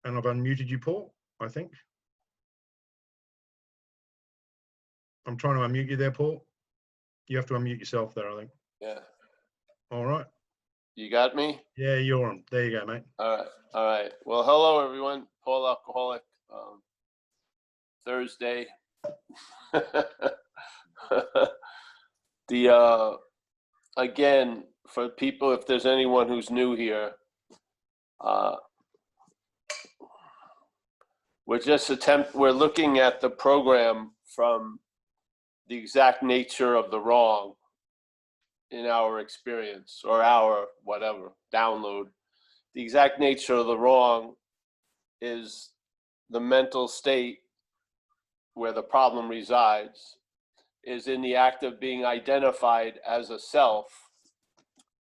And I've unmuted you, Paul, I think. I'm trying to unmute you there, Paul. You have to unmute yourself there, I think. Yeah. All right. You got me? Yeah, you're on. There you go, mate. All right. All right. Well, hello, everyone. Paul Alcoholic. Thursday. Again, for people, if there's anyone who's new here, we're looking at the program from the exact nature of the wrong in our experience, or our whatever download. The exact nature of the wrong is the mental state where the problem resides, is in the act of being identified as a self,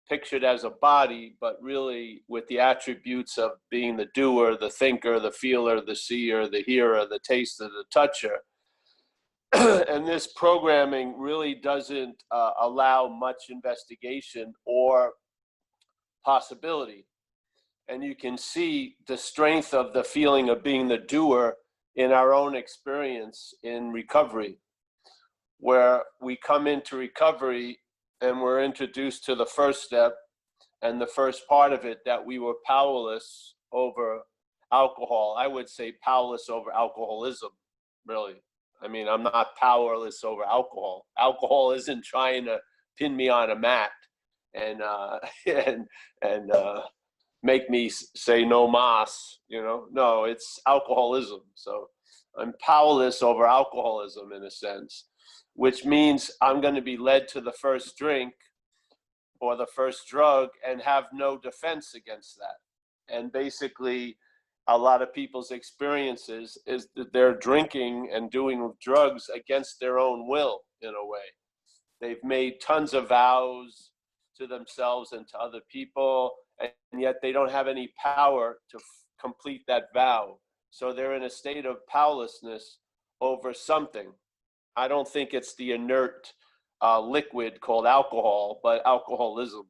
pictured as a body, but really with the attributes of being the doer, the thinker, the feeler, the seer, the hearer, the taster, the toucher. And this programming really doesn't allow much investigation or possibility. And you can see the strength of the feeling of being the doer in our own experience in recovery, where we come into recovery and we're introduced to the first step and the first part of it, that we were powerless over alcohol. I would say powerless over alcoholism, really. I mean, I'm not powerless over alcohol. Alcohol isn't trying to pin me on a mat and make me say no mas, you know? No, it's alcoholism. So I'm powerless over alcoholism in a sense, which means I'm going to be led to the first drink or the first drug and have no defense against that. And basically, a lot of people's experiences is that they're drinking and doing drugs against their own will, in a way. They've made tons of vows to themselves and to other people, and yet they don't have any power to complete that vow. So they're in a state of powerlessness over something. I don't think it's the inert liquid called alcohol, but alcoholism.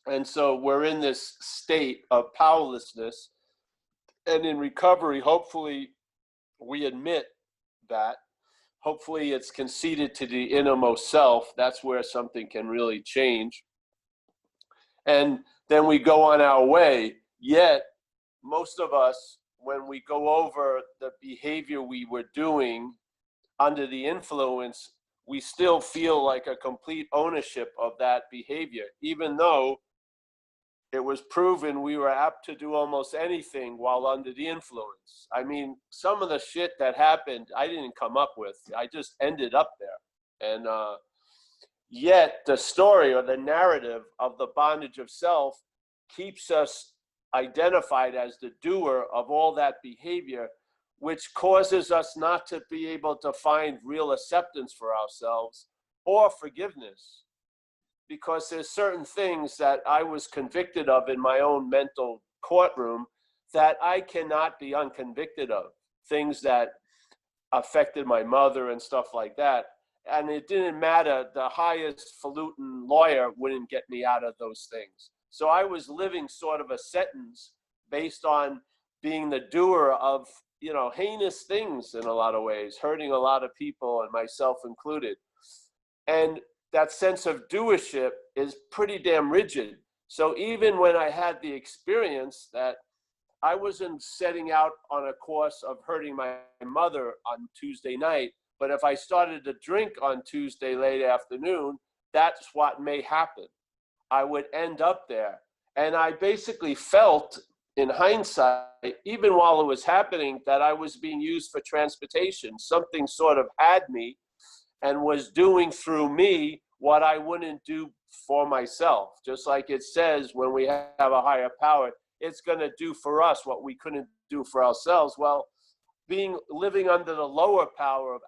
And so we're in this state of powerlessness. And in recovery, hopefully we admit that. Hopefully it's conceded to the innermost self. That's where something can really change. And then we go on our way. Yet, most of us, when we go over the behavior we were doing under the influence, we still feel like a complete ownership of that behavior, even though it was proven we were apt to do almost anything while under the influence. I mean, some of the shit that happened, I didn't come up with. I just ended up there. And yet the story or the narrative of the bondage of self keeps us identified as the doer of all that behavior, which causes us not to be able to find real acceptance for ourselves or forgiveness. Because there's certain things that I was convicted of in my own mental courtroom that I cannot be unconvicted of. Things that affected my mother and stuff like that. And it didn't matter, the highest falutin lawyer wouldn't get me out of those things. So I was living sort of a sentence based on being the doer of, you know, heinous things in a lot of ways, hurting a lot of people and myself included. And that sense of doership is pretty damn rigid. So even when I had the experience that I wasn't setting out on a course of hurting my mother on Tuesday night, but if I started to drink on Tuesday late afternoon, that's what may happen. I would end up there. And I basically felt, in hindsight, even while it was happening, that I was being used for transportation. Something sort of had me and was doing through me what I wouldn't do for myself. Just like it says, when we have a higher power, it's going to do for us what we couldn't do for ourselves. Well, living under the lower power of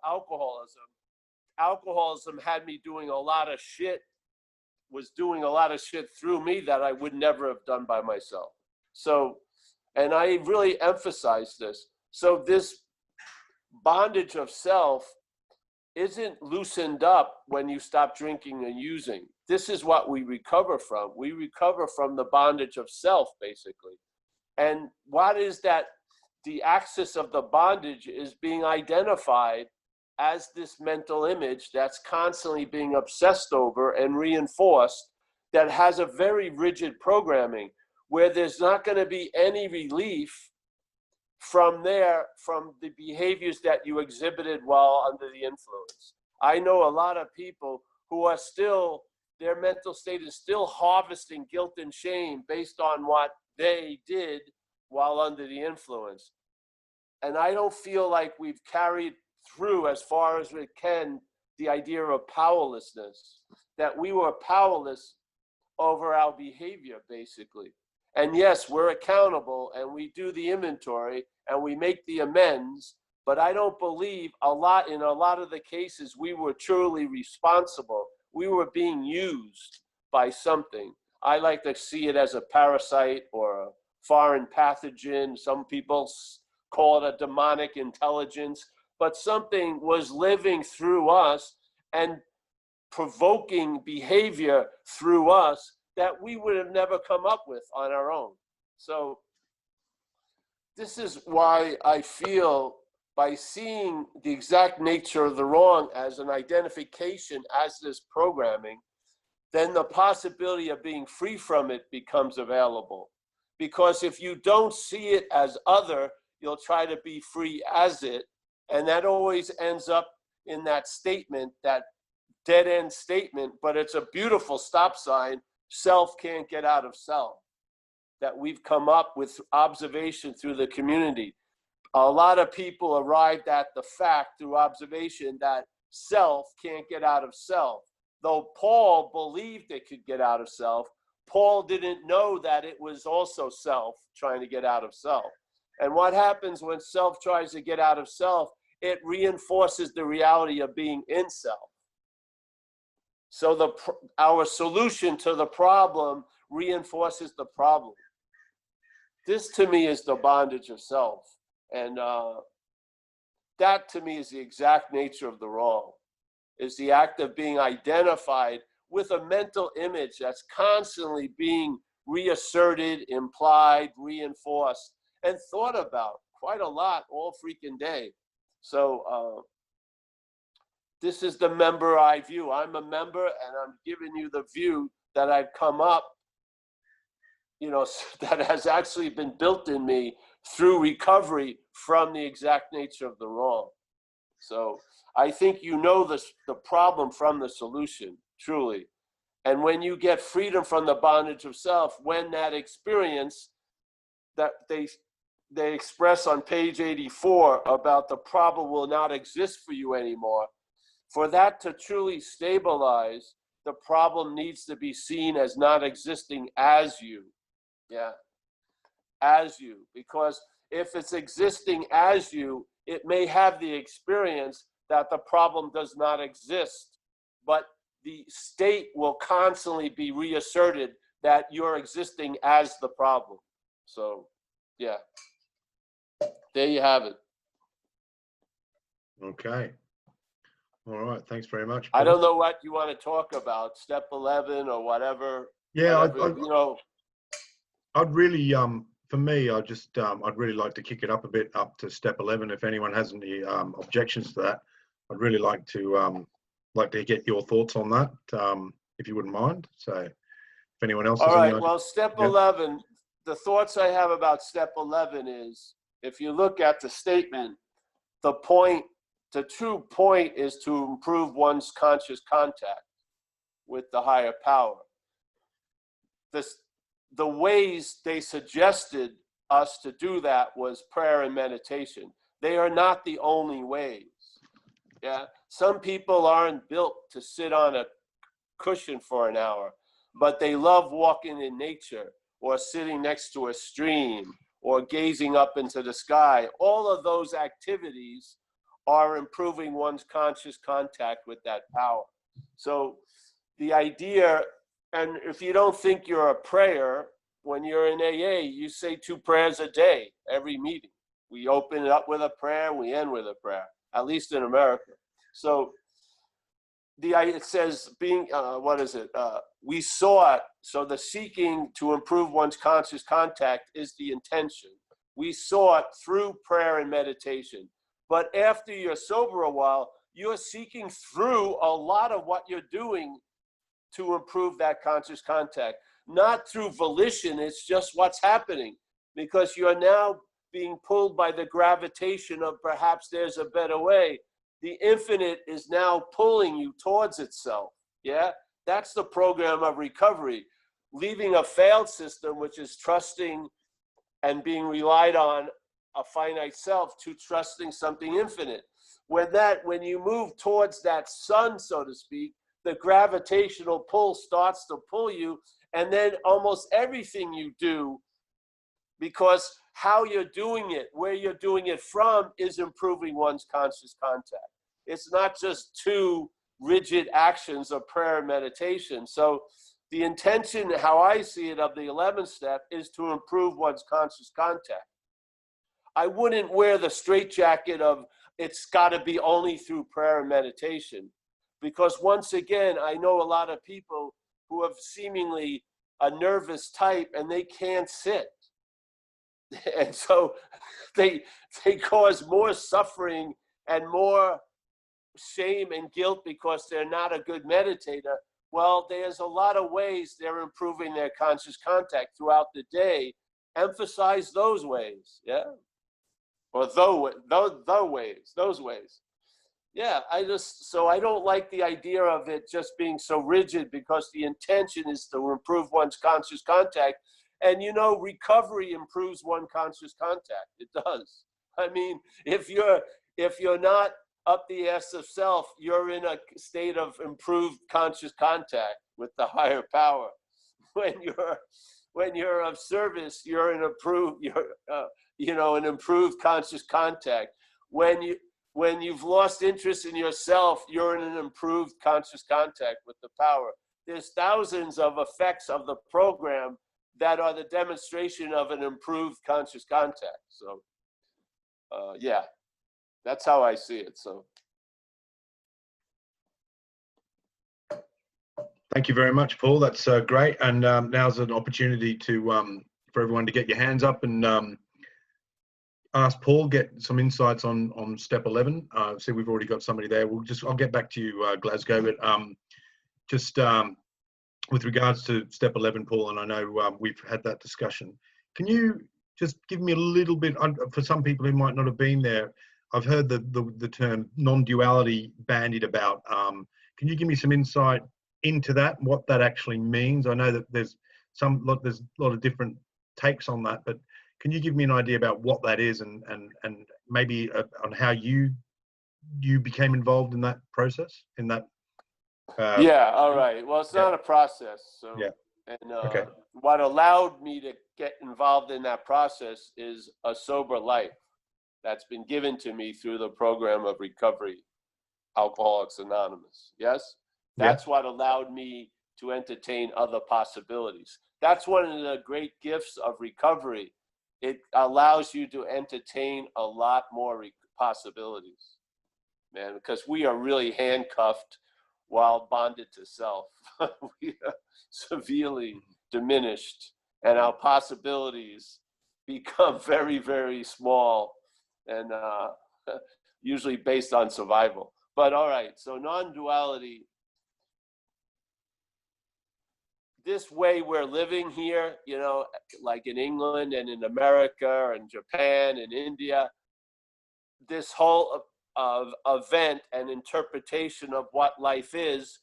alcoholism had me doing a lot of shit, was doing a lot of shit through me that I would never have done by myself. So, and I really emphasize this. So this bondage of self isn't loosened up when you stop drinking and using. This is what we recover from. We recover from the bondage of self, basically. And what is that? The axis of the bondage is being identified as this mental image that's constantly being obsessed over and reinforced, that has a very rigid programming where there's not going to be any relief from there, from the behaviors that you exhibited while under the influence. I know a lot of people who are still, their mental state is still harvesting guilt and shame based on what they did while under the influence. And I don't feel like we've carried through as far as we can the idea of powerlessness, that we were powerless over our behavior, basically. And yes, we're accountable and we do the inventory and we make the amends, but I don't believe in a lot of the cases we were truly responsible. We were being used by something. I like to see it as a parasite or a foreign pathogen. Some people call it a demonic intelligence, but something was living through us and provoking behavior through us that we would have never come up with on our own. So this is why I feel, by seeing the exact nature of the wrong as an identification as this programming, then the possibility of being free from it becomes available. Because if you don't see it as other, you'll try to be free as it. And that always ends up in that statement, that dead end statement, but it's a beautiful stop sign. Self can't get out of self, that we've come up with observation through the community. A lot of people arrived at the fact through observation that self can't get out of self. Though Paul believed it could get out of self, Paul didn't know that it was also self trying to get out of self. And what happens when self tries to get out of self? It reinforces the reality of being in self. So our solution to the problem reinforces the problem. This to me is the bondage of self. And that to me is the exact nature of the wrong, is the act of being identified with a mental image that's constantly being reasserted, implied, reinforced, and thought about quite a lot all freaking day. So this is the member I view. I'm a member and I'm giving you the view that I've come up, that has actually been built in me through recovery from the exact nature of the wrong. So I think the problem from the solution, truly. And when you get freedom from the bondage of self, when that experience that they express on page 84 about the problem will not exist for you anymore, for that to truly stabilize, the problem needs to be seen as not existing as you. Yeah, as you. Because if it's existing as you, it may have the experience that the problem does not exist, but the state will constantly be reasserted that you're existing as the problem. So, yeah, there you have it. Okay. All right. Thanks very much, I Paul. don't know what you want to talk about, step 11 or whatever. Yeah, I'd really, for me, I'd really like to kick it up a bit, up to step 11. If anyone has any objections to that, I'd really like to get your thoughts on that, if you wouldn't mind. So, if anyone else has all right. any Well, step 11. The thoughts I have about step 11 is, if you look at the statement, the true point is to improve one's conscious contact with the higher power. The ways they suggested us to do that was prayer and meditation. They are not the only ways. Yeah, some people aren't built to sit on a cushion for an hour, but they love walking in nature or sitting next to a stream or gazing up into the sky. All of those activities are improving one's conscious contact with that power. So the idea, and if you don't think you're a prayer, when you're in AA, you say 2 prayers a day, every meeting. We open it up with a prayer, we end with a prayer, at least in America. So it says we sought, so the seeking to improve one's conscious contact is the intention. We sought through prayer and meditation. But after you're sober a while, you're seeking through a lot of what you're doing to improve that conscious contact. Not through volition, it's just what's happening. Because you're now being pulled by the gravitation of perhaps there's a better way. The infinite is now pulling you towards itself. Yeah, that's the program of recovery. Leaving a failed system, which is trusting and being relied on a finite self, to trusting something infinite. When you move towards that sun, so to speak, the gravitational pull starts to pull you, and then almost everything you do, because how you're doing it, where you're doing it from, is improving one's conscious contact. It's not just two rigid actions of prayer and meditation. So the intention, how I see it, of the 11th step is to improve one's conscious contact. I wouldn't wear the straitjacket of it's got to be only through prayer and meditation, because once again, I know a lot of people who have seemingly a nervous type and they can't sit. And so they cause more suffering and more shame and guilt because they're not a good meditator. Well, there's a lot of ways they're improving their conscious contact throughout the day. Emphasize those ways, yeah? Or those ways. Yeah, I don't like the idea of it just being so rigid, because the intention is to improve one's conscious contact. And you know, recovery improves one conscious contact. It does. I mean, if you're not up the ass of self, you're in a state of improved conscious contact with the higher power. When you're of service, you're an improved conscious contact. When you've lost interest in yourself, you're in an improved conscious contact with the power. There's thousands of effects of the program that are the demonstration of an improved conscious contact. So, yeah, that's how I see it. So, thank you very much, Paul. That's great. And now's an opportunity to for everyone to get your hands up and ask Paul, get some insights on step 11. See, we've already got somebody there. I'll get back to you, Glasgow, but just with regards to step 11, Paul, and I know we've had that discussion. Can you just give me a little bit, for some people who might not have been there, I've heard the term non-duality bandied about. Can you give me some insight into that, what that actually means? I know that there's a lot of different takes on that, but can you give me an idea about what that is, and maybe on how you became involved in that process, in that? Yeah, all right. Well, it's not a process. So, yeah. And Okay. what allowed me to get involved in that process is a sober life that's been given to me through the program of recovery, Alcoholics Anonymous. Yes? That's what allowed me to entertain other possibilities. That's one of the great gifts of recovery. It allows you to entertain a lot more possibilities, man, because we are really handcuffed while bonded to self. We are severely diminished, and our possibilities become very, very small, and usually based on survival. But all right, so non-duality, this way we're living here, you know, like in England and in America and Japan and India, this whole event and interpretation of what life is,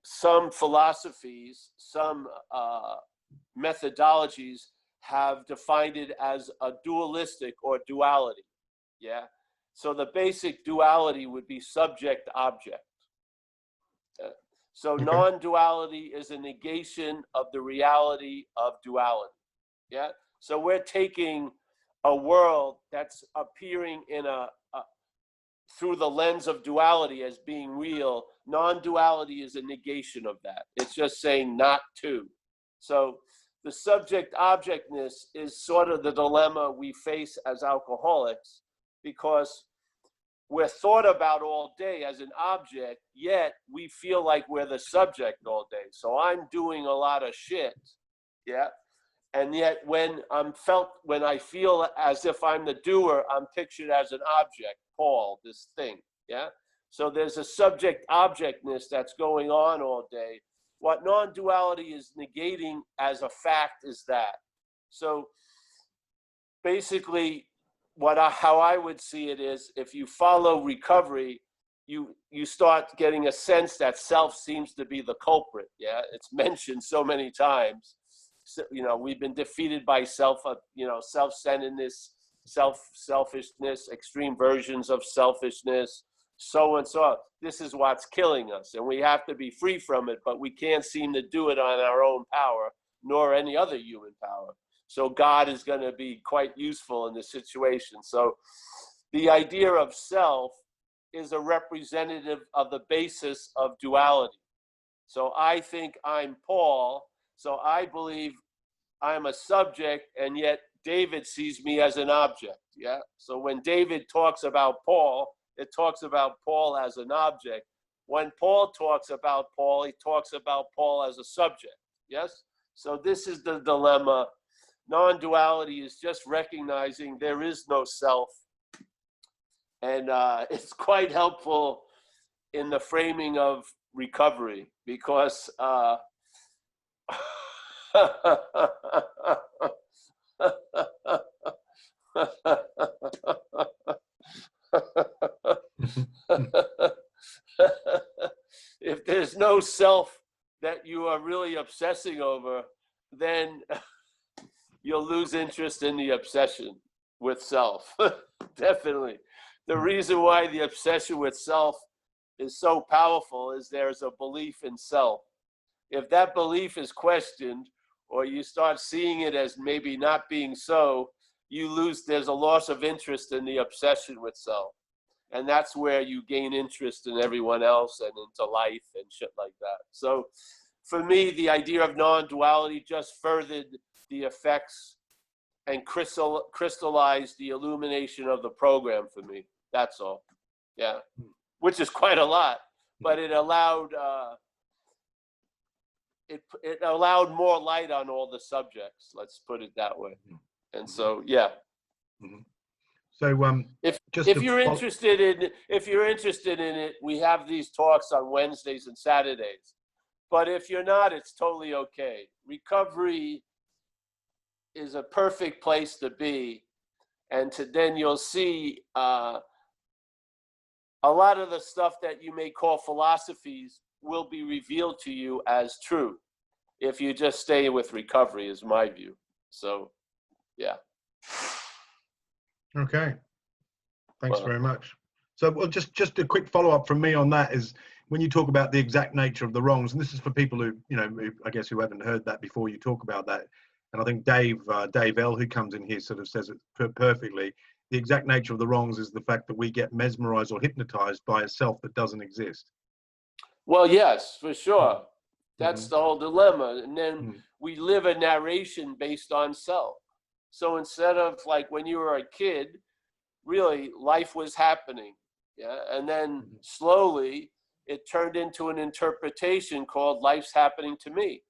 some philosophies, some methodologies have defined it as a dualistic or duality. Yeah. So the basic duality would be subject-object. So non-duality is a negation of the reality of duality. Yeah. So we're taking a world that's appearing in through the lens of duality as being real. Non-duality is a negation of that. It's just saying not to. So the subject-objectness is sort of the dilemma we face as alcoholics, because we're thought about all day as an object, yet we feel like we're the subject all day. So I'm doing a lot of shit, yeah? And yet when I feel as if I'm the doer, I'm pictured as an object, Paul, this thing, yeah? So there's a subject-objectness that's going on all day. What non-duality is negating as a fact is that. So basically, how I would see it is, if you follow recovery, you start getting a sense that self seems to be the culprit. Yeah, it's mentioned so many times. So, we've been defeated by self-centeredness, selfishness, extreme versions of selfishness, so and so. This is what's killing us, and we have to be free from it, but we can't seem to do it on our own power, nor any other human power. So God is going to be quite useful in this situation. So the idea of self is a representative of the basis of duality. So I think I'm Paul, so I believe I'm a subject, and yet David sees me as an object. Yeah. So when David talks about Paul, it talks about Paul as an object. When Paul talks about Paul, he talks about Paul as a subject. Yes. So this is the dilemma. Non-duality is just recognizing there is no self. And it's quite helpful in the framing of recovery, because if there's no self that you are really obsessing over, then you'll lose interest in the obsession with self. Definitely. The reason why the obsession with self is so powerful is there's a belief in self. If that belief is questioned, or you start seeing it as maybe not being so, there's a loss of interest in the obsession with self. And that's where you gain interest in everyone else and into life and shit like that. So for me, the idea of non-duality just furthered the effects and crystallized the illumination of the program for me. That's all. Yeah. Which is quite a lot, but it allowed it allowed more light on all the subjects, let's put it that way. And so, yeah. So if you're interested in it, we have these talks on Wednesdays and Saturdays. But if you're not, it's totally okay. Recovery is a perfect place to be, and then you'll see a lot of the stuff that you may call philosophies will be revealed to you as true if you just stay with recovery, is my view. So, yeah. Okay. Thanks very much. So, well, just a quick follow-up from me on that is, when you talk about the exact nature of the wrongs, and this is for people who, I guess who haven't heard that before, you talk about that. And I think Dave L, who comes in here, sort of says it perfectly. The exact nature of the wrongs is the fact that we get mesmerized or hypnotized by a self that doesn't exist. Well, yes, for sure. That's the whole dilemma. And then we live a narration based on self. So instead of, like, when you were a kid, really life was happening. Yeah. And then slowly it turned into an interpretation called life's happening to me.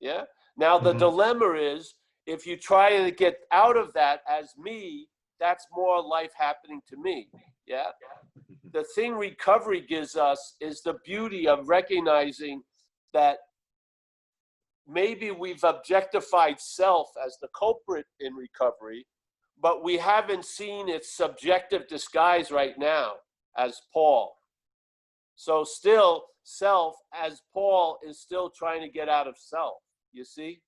Yeah. Now the dilemma is, if you try to get out of that as me, that's more life happening to me. Yeah. The thing recovery gives us is the beauty of recognizing that maybe we've objectified self as the culprit in recovery, but we haven't seen its subjective disguise right now as Paul. So still, self as Paul is still trying to get out of self, you see?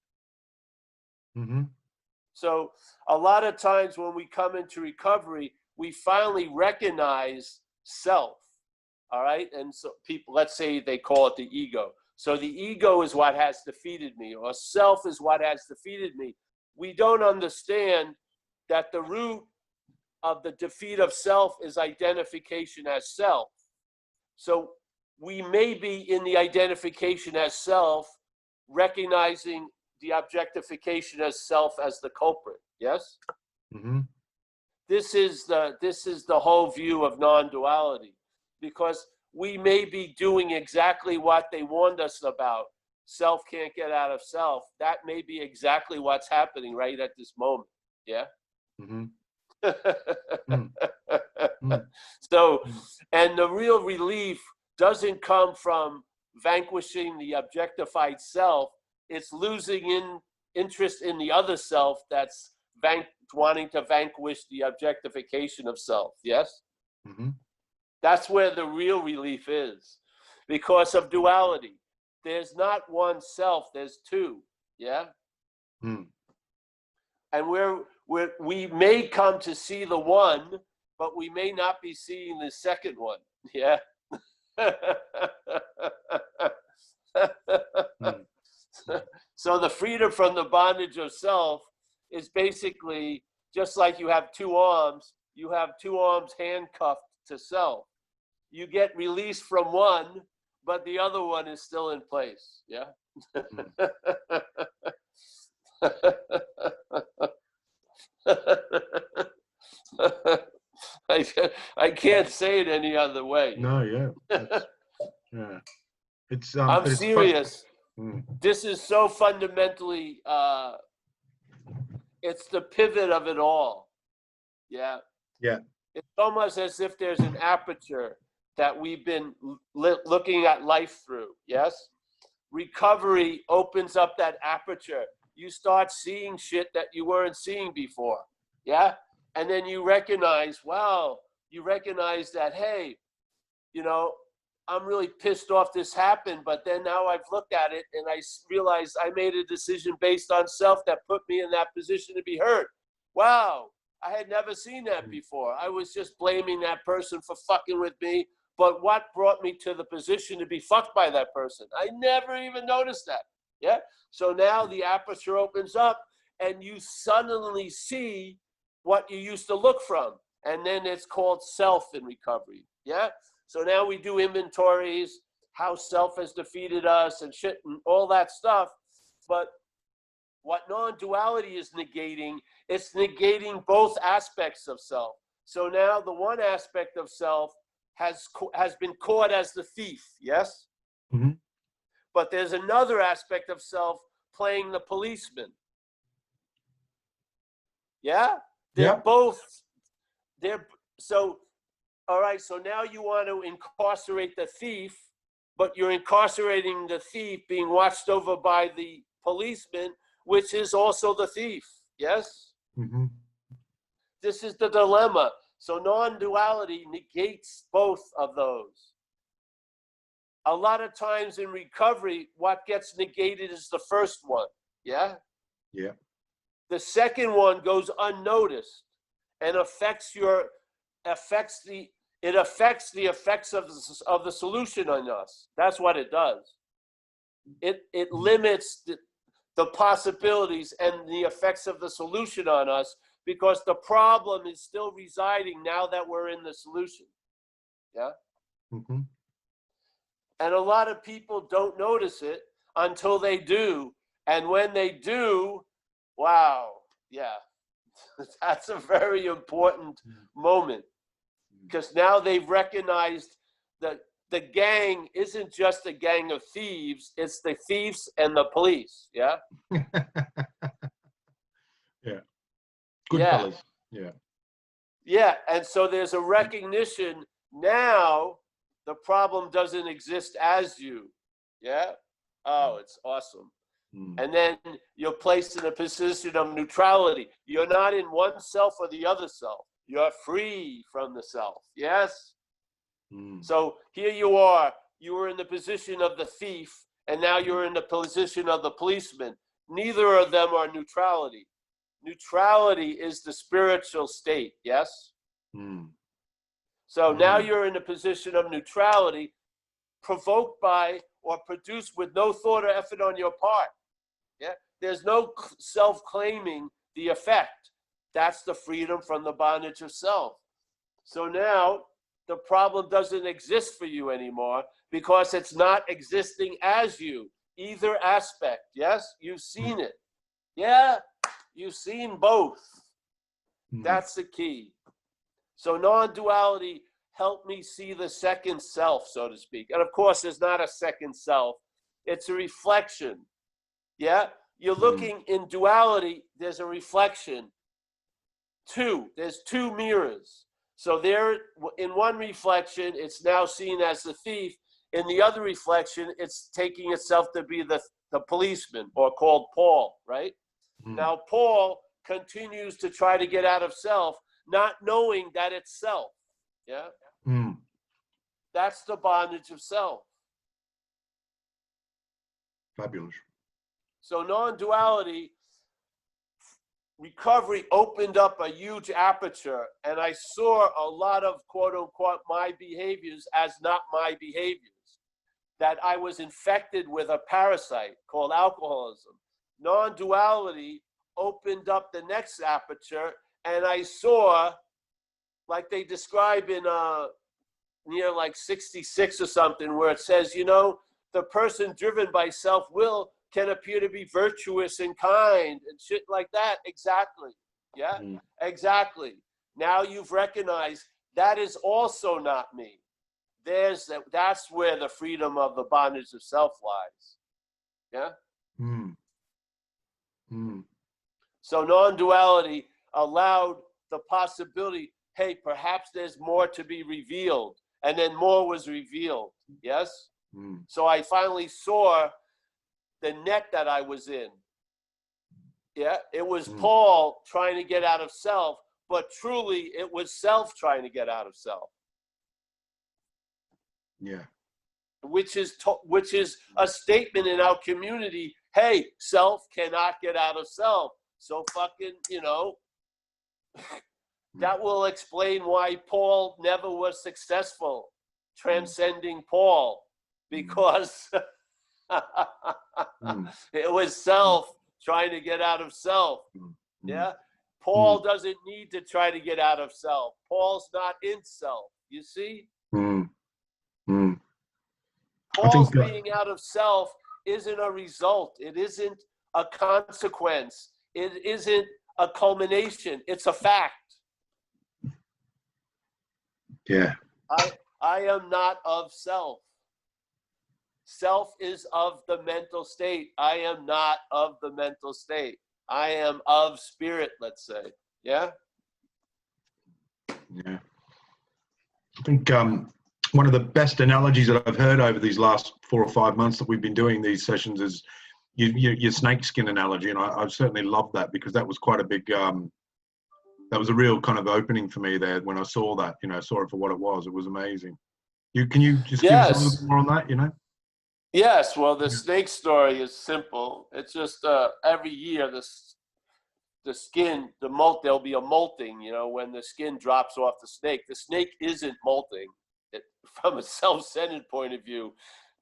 So a lot of times when we come into recovery, we finally recognize self, all right? And so people, let's say they call it the ego. So the ego is what has defeated me, or self is what has defeated me. We don't understand that the root of the defeat of self is identification as self. So we may be in the identification as self, recognizing the objectification as self as the culprit. Yes? this is the whole view of non-duality, because we may be doing exactly what they warned us about. Self can't get out of self. That may be exactly what's happening right at this moment. Yeah. Mm-hmm. So, and the real relief doesn't come from vanquishing the objectified self. It's losing interest in the other self that's wanting to vanquish the objectification of self. Yes? Mm-hmm. That's where the real relief is, because of duality. There's not one self, there's two. Yeah? Mm. And we may come to see the one, but we may not be seeing the second one. Yeah? Mm. So the freedom from the bondage of self is basically just like you have two arms handcuffed to self. You get released from one, but the other one is still in place. Yeah. I can't say it any other way. No, yeah. Yeah. It's I'm it's serious. Mm. This is so fundamentally, it's the pivot of it all. Yeah. Yeah. It's almost as if there's an aperture that we've been looking at life through. Yes. Recovery opens up that aperture. You start seeing shit that you weren't seeing before. Yeah. And then you recognize, wow, you recognize that, hey, you know, I'm really pissed off this happened, but then now I've looked at it and I realized I made a decision based on self that put me in that position to be hurt. Wow, I had never seen that before. I was just blaming that person for fucking with me, but what brought me to the position to be fucked by that person? I never even noticed that. Yeah. So now the aperture opens up and you suddenly see what you used to look from. And then it's called self in recovery. Yeah. So now we do inventories, how self has defeated us and shit and all that stuff. But what non-duality is negating, it's negating both aspects of self. So now the one aspect of self has been caught as the thief, yes? Mm-hmm. But there's another aspect of self playing the policeman. Yeah? They're both, so, all right, so now you want to incarcerate the thief, but you're incarcerating the thief being watched over by the policeman, which is also the thief, yes? Mm-hmm. This is the dilemma. So non-duality negates both of those. A lot of times in recovery, what gets negated is the first one, yeah? Yeah. The second one goes unnoticed and affects the effects of the solution on us. That's what it does. It limits the possibilities and the effects of the solution on us, because the problem is still residing now that we're in the solution. Yeah. Mm-hmm. And a lot of people don't notice it until they do. And when they do, wow, yeah, that's a very important moment, because now they've recognized that the gang isn't just a gang of thieves, it's the thieves and the police. Yeah. Yeah. Good yeah. fellas. Yeah. Yeah. And so there's a recognition now the problem doesn't exist as you. Yeah. Oh, it's awesome. And then you're placed in a position of neutrality. You're not in one self or the other self. You're free from the self. Yes? So here you are. You were in the position of the thief, and now you're in the position of the policeman. Neither of them are neutrality. Neutrality is the spiritual state. Yes? So now you're in a position of neutrality, provoked by or produced with no thought or effort on your part. Yeah, there's no self-claiming the effect. That's the freedom from the bondage of self. So now the problem doesn't exist for you anymore, because it's not existing as you, either aspect. Yes, you've seen it. Yeah, you've seen both. That's the key. So non-duality helped me see the second self, so to speak. And of course, there's not a second self. It's a reflection. Yeah? You're looking in duality, there's a reflection. There's two mirrors. So there, in one reflection, it's now seen as the thief. In the other reflection, it's taking itself to be the policeman, or called Paul, right? Now, Paul continues to try to get out of self, not knowing that it's self. Yeah? That's the bondage of self. Fabulous. So non-duality recovery opened up a huge aperture, and I saw a lot of quote unquote my behaviors as not my behaviors, that I was infected with a parasite called alcoholism. Non-duality opened up the next aperture, and I saw, like they describe in near like 66 or something, where it says, you know, the person driven by self-will can appear to be virtuous and kind and shit like that. Exactly. Yeah, exactly. Now you've recognized that is also not me. That's where the freedom of the bondage of self lies. Yeah. So non-duality allowed the possibility, hey, perhaps there's more to be revealed. And then more was revealed. Yes. So I finally saw the net that I was in. Yeah, it was Paul trying to get out of self, but truly it was self trying to get out of self. Yeah. Which is a statement in our community. Hey, self cannot get out of self. So fucking, you know, that will explain why Paul never was successful transcending Paul, because it was self trying to get out of self. Yeah. Paul doesn't need to try to get out of self. Paul's not in self. You see? Paul's being out of self isn't a result. It isn't a consequence. It isn't a culmination. It's a fact. Yeah. I am not of self. Self is of the mental state. I am not of the mental state. I am of spirit, let's say. Yeah? Yeah. I think one of the best analogies that I've heard over these last 4 or 5 months that we've been doing these sessions is your snakeskin analogy. And I certainly love that, because that was quite a big, that was a real kind of opening for me there when I saw that, you know, saw it for what it was. It was amazing. Can you just give us a little bit more on that, you know? Yes, well, the snake story is simple. It's just every year the skin, there'll be a molting, you know, when the skin drops off the snake. The snake isn't molting. From a self-centered point of view,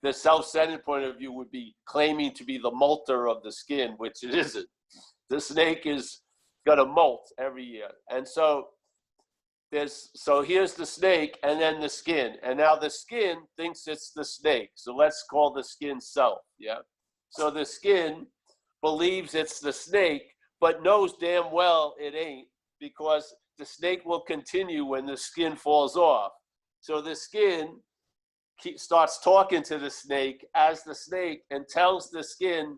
the self-centered point of view would be claiming to be the molter of the skin, which it isn't. The snake is going to molt every year. And so here's the snake and then the skin. And now the skin thinks it's the snake. So let's call the skin self. Yeah. So the skin believes it's the snake, but knows damn well it ain't, because the snake will continue when the skin falls off. So the skin starts talking to the snake as the snake, and tells the snake,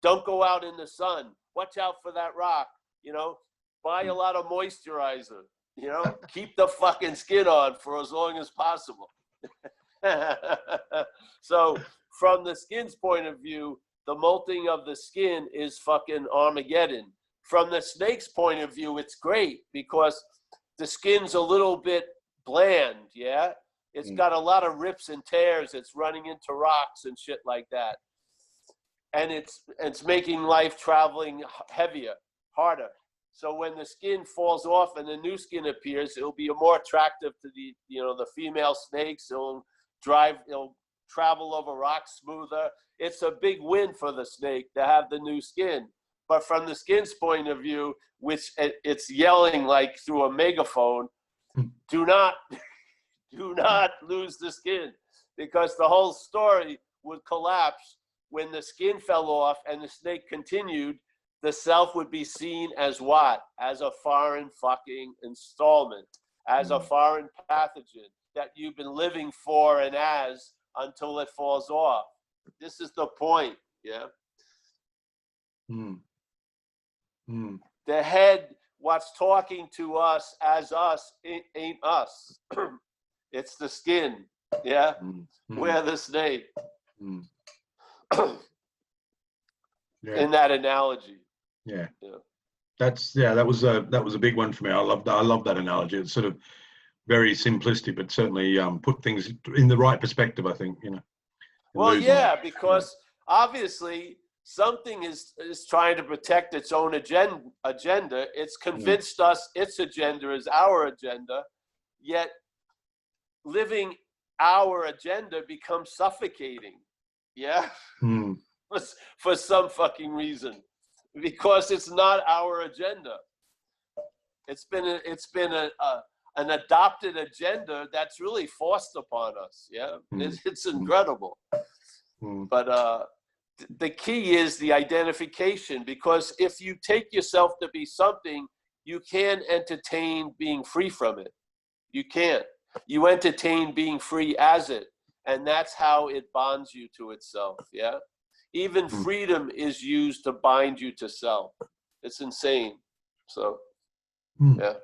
don't go out in the sun. Watch out for that rock. You know, buy a lot of moisturizer. You know, keep the fucking skin on for as long as possible. So from the skin's point of view, the molting of the skin is fucking Armageddon. From the snake's point of view, it's great, because the skin's a little bit bland, yeah? It's got a lot of rips and tears. It's running into rocks and shit like that. And it's making life traveling heavier, harder. So when the skin falls off and the new skin appears, it'll be more attractive to the female snakes. It'll travel over rocks smoother. It's a big win for the snake to have the new skin. But from the skin's point of view, which it's yelling like through a megaphone, do not lose the skin, because the whole story would collapse when the skin fell off and the snake continued. the self would be seen as what? As a foreign fucking installment, as a foreign pathogen that you've been living for and as until it falls off. This is the point, yeah? The head, what's talking to us as us, ain't us. It's the skin, yeah? We're the snake. Yeah. In that analogy. Yeah. Yeah. That was a big one for me. I love that analogy. It's sort of very simplistic, but certainly put things in the right perspective, I think, you know. Well, yeah, because obviously something is trying to protect its own agenda. It's convinced us its agenda is our agenda, yet living our agenda becomes suffocating. Yeah. For some fucking reason, because it's not our agenda. It's been an adopted agenda that's really forced upon us. Yeah, it's incredible. But the key is the identification, because if you take yourself to be something, you can't entertain being free from it. You can't. You entertain being free as it, and that's how it bonds you to itself. Yeah. Even freedom is used to bind you to self. It's insane. So, yeah.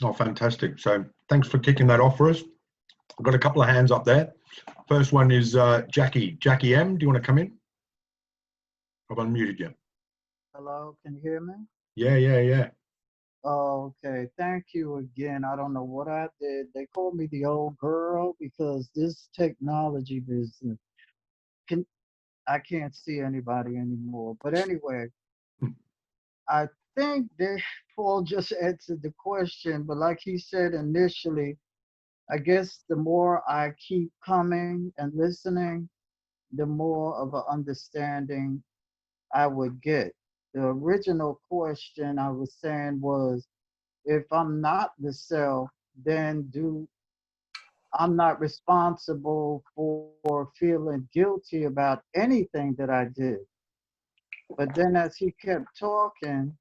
Oh, fantastic. So thanks for kicking that off for us. I've got a couple of hands up there. First one is Jackie. Jackie M, do you want to come in? I've unmuted you. Hello, can you hear me? Yeah. Oh, okay. Thank you again. I don't know what I did. They called me the old girl because this technology business I can't see anybody anymore. But anyway, I think that Paul just answered the question, but like he said initially, I guess the more I keep coming and listening, the more of an understanding I would get. The original question I was saying was, if I'm not the self, then I'm not responsible for feeling guilty about anything that I did. But then as he kept talking,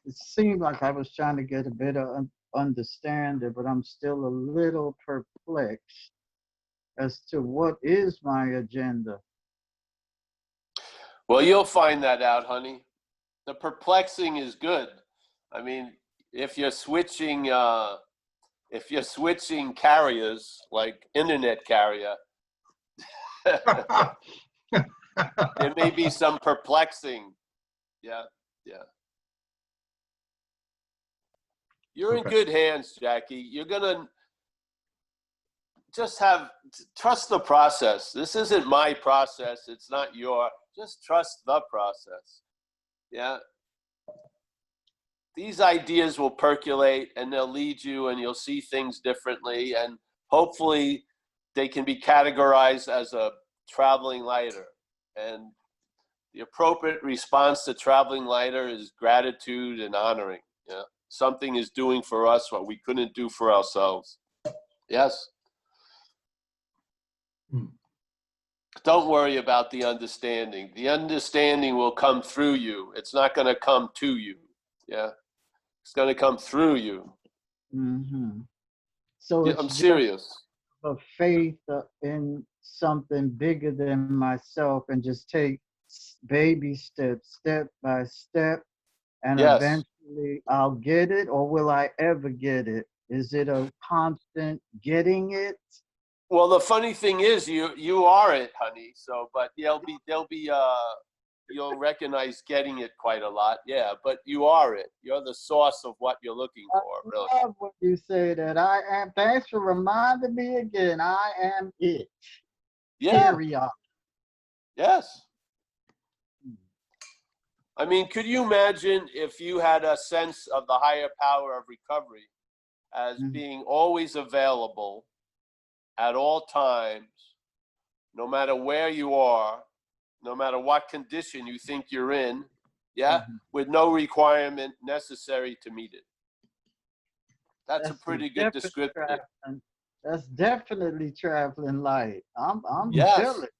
it seemed like I was trying to get a better understanding, but I'm still a little perplexed as to what is my agenda. Well, you'll find that out, honey. The perplexing is good. I mean, if you're switching carriers, like internet carrier, there may be some perplexing. Yeah. You're in good hands, Jackie. You're gonna just trust the process. This isn't my process. It's not just trust the process. Yeah. These ideas will percolate and they'll lead you, and you'll see things differently, and hopefully they can be categorized as a traveling lighter. And the appropriate response to traveling lighter is gratitude and honoring. Yeah. Something is doing for us what we couldn't do for ourselves. Yes. Don't worry about the understanding. The understanding will come through you. It's not going to come to you. Yeah. It's going to come through you. So I'm serious. A faith in something bigger than myself, and just take baby steps, step by step, and eventually I'll get it. Or will I ever get it? Is it a constant getting it? Well, the funny thing is, you are it, honey. So, but you'll recognize getting it quite a lot. Yeah, but you are it. You're the source of what you're looking for. Really. I love when you say that. I am. Thanks for reminding me again. I am it. Yeah. Period. Yes. I mean, could you imagine if you had a sense of the higher power of recovery as being always available at all times, no matter where you are, no matter what condition you think you're in, with no requirement necessary to meet it? That's a pretty good description. That's definitely traveling light. I'm Yes. feeling it.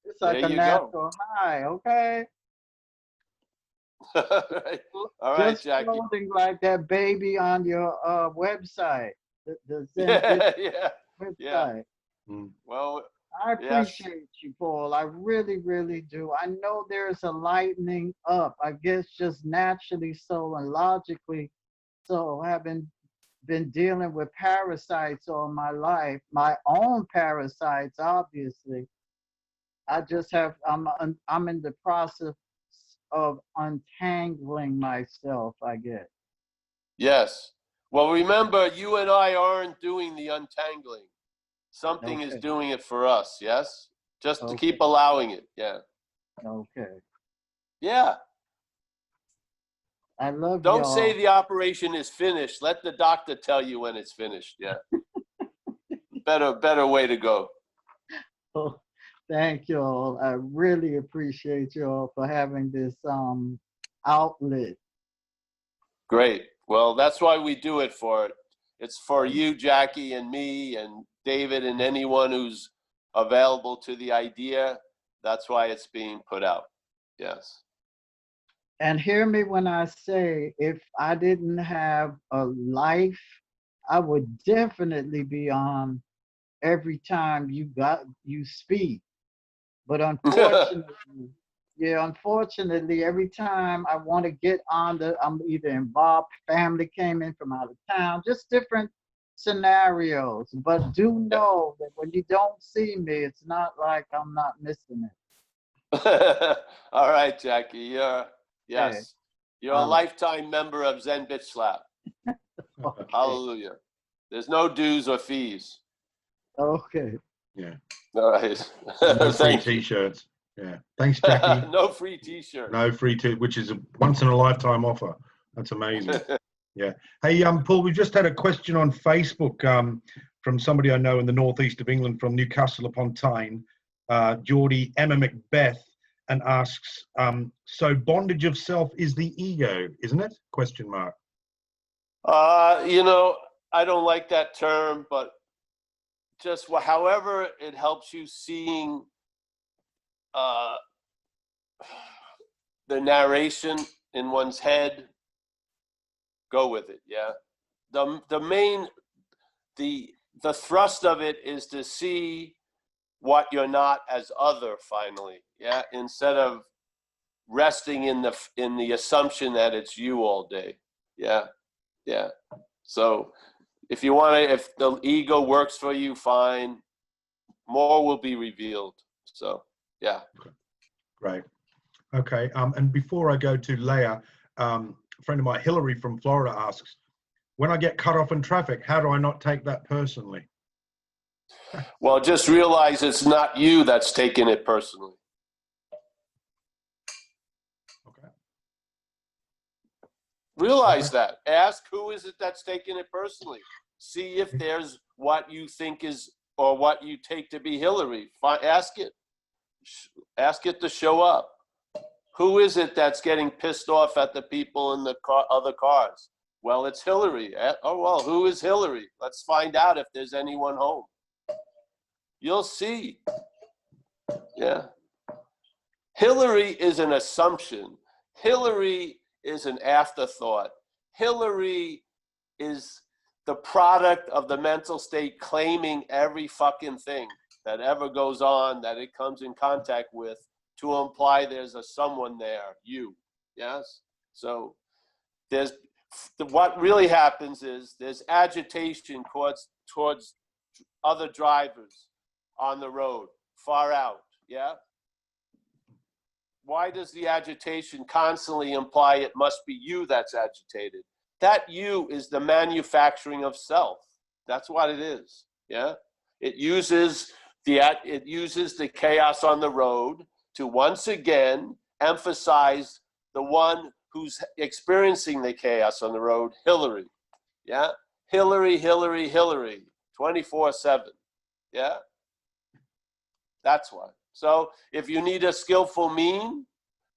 It's like a natural high, okay? Right. All right, Just Jackie. floating like that baby on your website, the Zen Yeah, yeah, yeah. website. Mm. Well, I yes. appreciate you, Paul. I really, really do. I know there's a lightening up. I guess just naturally so and logically so, having been dealing with parasites all my life, my own parasites, obviously. I just have. I'm in the process of untangling myself, I guess. Yes. Well, remember, you and I aren't doing the untangling. Something is Okay. doing it for us, yes? Just to Okay. keep allowing it, yeah. Okay. Yeah. I love Don't say y'all. the operation is finished. Let the doctor tell you when it's finished, yeah. Better way to go. Oh, thank y'all. I really appreciate y'all for having this outlet. Great. Well, that's why we do it for it. It's for you, Jackie, and me, and David, and anyone who's available to the idea. That's why it's being put out. Yes. And hear me when I say, if I didn't have a life, I would definitely be on every time you speak. But unfortunately, yeah, unfortunately, every time I want to get on I'm either involved, family came in from out of town, just different scenarios. But do know that when you don't see me, it's not like I'm not missing it. All right, Jackie. Yes. Okay. You're a All right. lifetime member of Zen Bitch Slap. Okay. Hallelujah. There's no dues or fees. Okay. Yeah. All right. No free Thank you. T-shirts. Yeah. Thanks, Jackie. No free T-shirt. No free which is a once in a lifetime offer. That's amazing. Yeah. Hey, Paul, we just had a question on Facebook from somebody I know in the northeast of England, from Newcastle upon Tyne, Geordie Emma Macbeth, and asks, so bondage of self is the ego, isn't it? Question mark. You know, I don't like that term, but just however it helps you seeing the narration in one's head, go with it. Yeah. The thrust of it is to see what you're not as other, finally. Yeah. Instead of resting in the assumption that it's you all day. Yeah. Yeah. So if you want to, if the ego works for you, fine. More will be revealed. So yeah. Great. Okay. And before I go to Leah, a friend of mine, Hillary from Florida, asks, when I get cut off in traffic, how do I not take that personally? Well, just realize it's not you that's taking it personally. Okay. Realize that. Ask who is it that's taking it personally. See if there's what you think is, or what you take to be Hillary. Ask it. Ask it to show up. Who is it that's getting pissed off at the people in the other cars? Well, it's Hillary. Oh, well, who is Hillary? Let's find out if there's anyone home. You'll see. Yeah. Hillary is an assumption. Hillary is an afterthought. Hillary is the product of the mental state claiming every fucking thing that ever goes on, that it comes in contact with, to imply there's a someone there, you. Yes? So there's, what really happens is there's agitation towards other drivers on the road, far out, yeah? Why does the agitation constantly imply it must be you that's agitated? That you is the manufacturing of self. That's what it is, yeah? It uses the chaos on the road to once again emphasize the one who's experiencing the chaos on the road, Hillary, yeah? Hillary, Hillary, Hillary, 24/7, yeah? That's why. So if you need a skillful mean,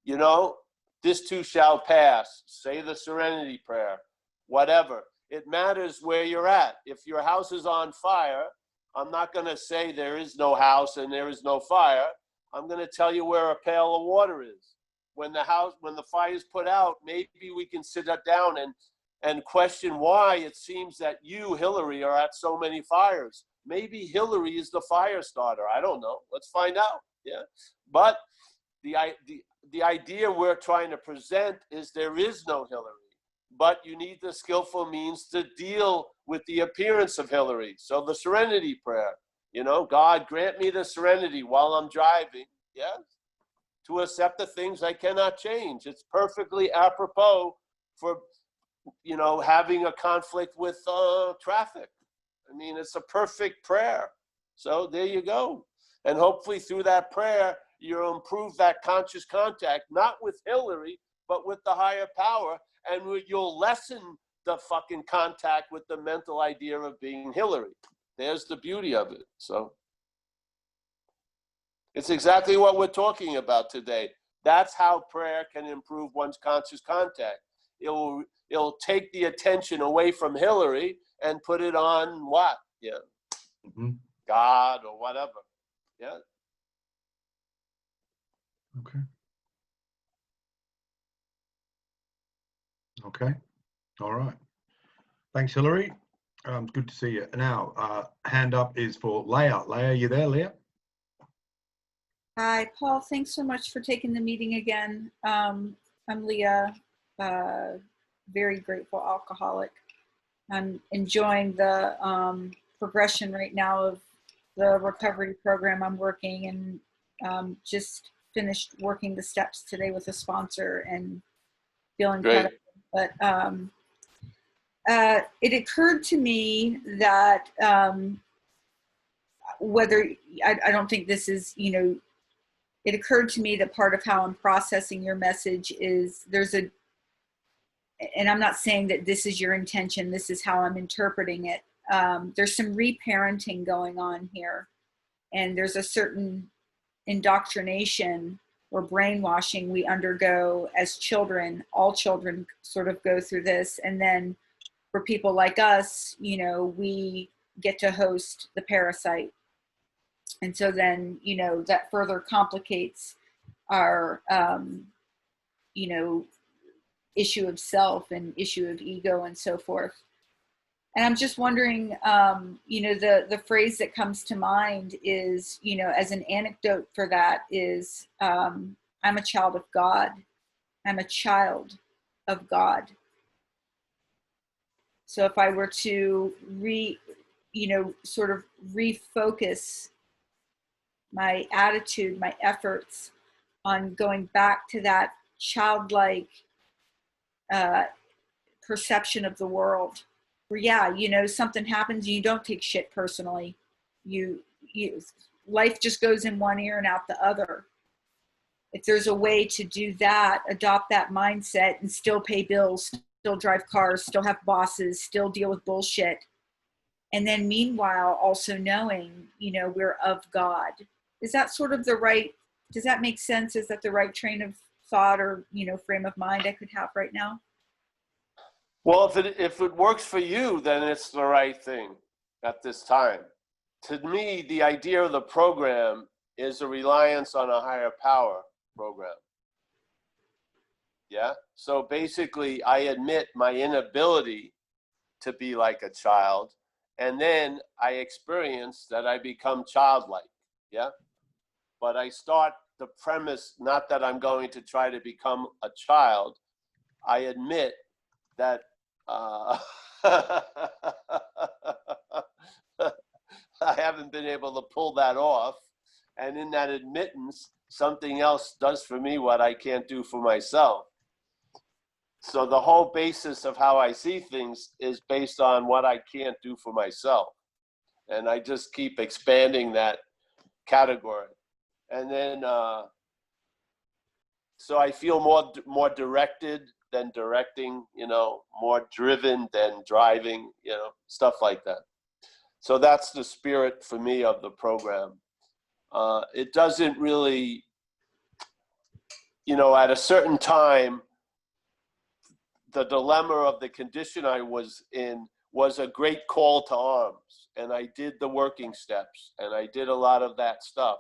you know, this too shall pass. Say the serenity prayer, whatever. It matters where you're at. If your house is on fire, I'm not going to say there is no house and there is no fire. I'm going to tell you where a pail of water is. when the fire is put out, maybe we can sit down and question why it seems that you, Hillary, are at so many fires. Maybe Hillary is the fire starter. I don't know. Let's find out. Yeah. But the idea we're trying to present is there is no Hillary, but you need the skillful means to deal with the appearance of Hillary. So the serenity prayer, God grant me the serenity while I'm driving. Yeah. To accept the things I cannot change. It's perfectly apropos for, having a conflict with traffic. I mean, it's a perfect prayer. So there you go. And hopefully through that prayer, you'll improve that conscious contact, not with Hillary, but with the higher power. And you'll lessen the fucking contact with the mental idea of being Hillary. There's the beauty of it. So it's exactly what we're talking about today. That's how prayer can improve one's conscious contact. It'll take the attention away from Hillary and put it on what? Yeah. Mm-hmm. God or whatever. Yeah. Okay. Okay. All right. Thanks, Hillary. Good to see you. Now, hand up is for Leah. Leah, you there, Leah? Hi, Paul. Thanks so much for taking the meeting again. I'm Leah, very grateful alcoholic. I'm enjoying the progression right now of the recovery program I'm working, and just finished working the steps today with a sponsor and feeling Great. better. But it occurred to me that I don't think this is, it occurred to me that part of how I'm processing your message is and I'm not saying that this is your intention, this is how I'm interpreting it. There's some reparenting going on here, and there's a certain indoctrination or brainwashing we undergo as children. All children sort of go through this, and then for people like us, we get to host the parasite. And so then, that further complicates our, issue of self and issue of ego and so forth. And I'm just wondering, the phrase that comes to mind is, as an anecdote for that is, I'm a child of God. I'm a child of God. So if I were to sort of refocus my attitude, my efforts on going back to that childlike perception of the world, where something happens, you don't take shit personally. Life just goes in one ear and out the other. If there's a way to do that, adopt that mindset and still pay bills, still drive cars, still have bosses, still deal with bullshit. And then meanwhile, also knowing, we're of God. Is that sort of does that make sense? Is that the right train of thought or, frame of mind I could have right now? Well, if it works for you, then it's the right thing at this time. To me, the idea of the program is a reliance on a higher power program. Yeah. So basically, I admit my inability to be like a child, and then I experience that I become childlike. Yeah. But I start the premise, not that I'm going to try to become a child. I admit that I haven't been able to pull that off. And in that admittance, something else does for me what I can't do for myself. So the whole basis of how I see things is based on what I can't do for myself. And I just keep expanding that category. And then, so I feel more directed than directing, more driven than driving, stuff like that. So that's the spirit for me of the program. It doesn't really, at a certain time, the dilemma of the condition I was in was a great call to arms. And I did the working steps, and I did a lot of that stuff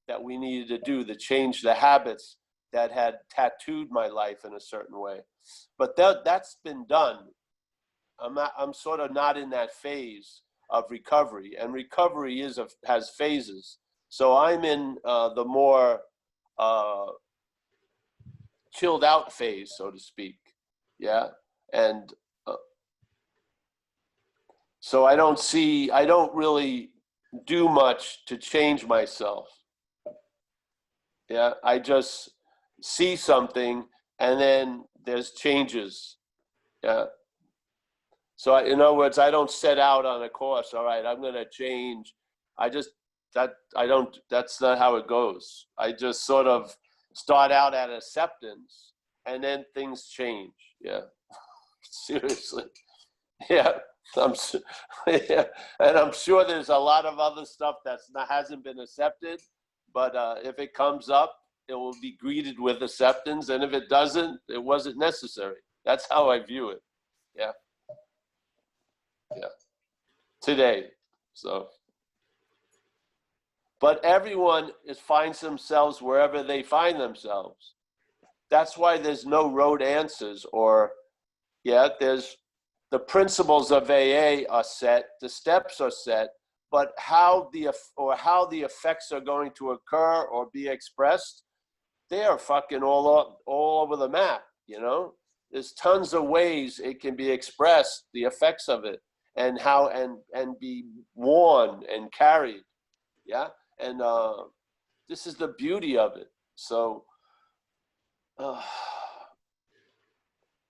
that we needed to do to change the habits that had tattooed my life in a certain way. But that's been done. I'm sort of not in that phase of recovery, and recovery has phases. So I'm in the more chilled out phase, so to speak. Yeah. And so I don't really do much to change myself. Yeah. I just see something and then there's changes. Yeah. So in other words, I don't set out on a course. All right, I'm going to change. That's not how it goes. I just sort of start out at acceptance and then things change. Yeah. Seriously. Yeah. Yeah. And I'm sure there's a lot of other stuff hasn't been accepted, but if it comes up, it will be greeted with acceptance. And if it doesn't, it wasn't necessary. That's how I view it. Yeah. Yeah. Today. So, but everyone finds themselves wherever they find themselves. That's why there's no rote answers, or there's the principles of AA are set, the steps are set, but how the effects are going to occur or be expressed, they are fucking all over the map. You know, there's tons of ways it can be expressed, the effects of it, and how and be worn and carried. Yeah. And this is the beauty of it. So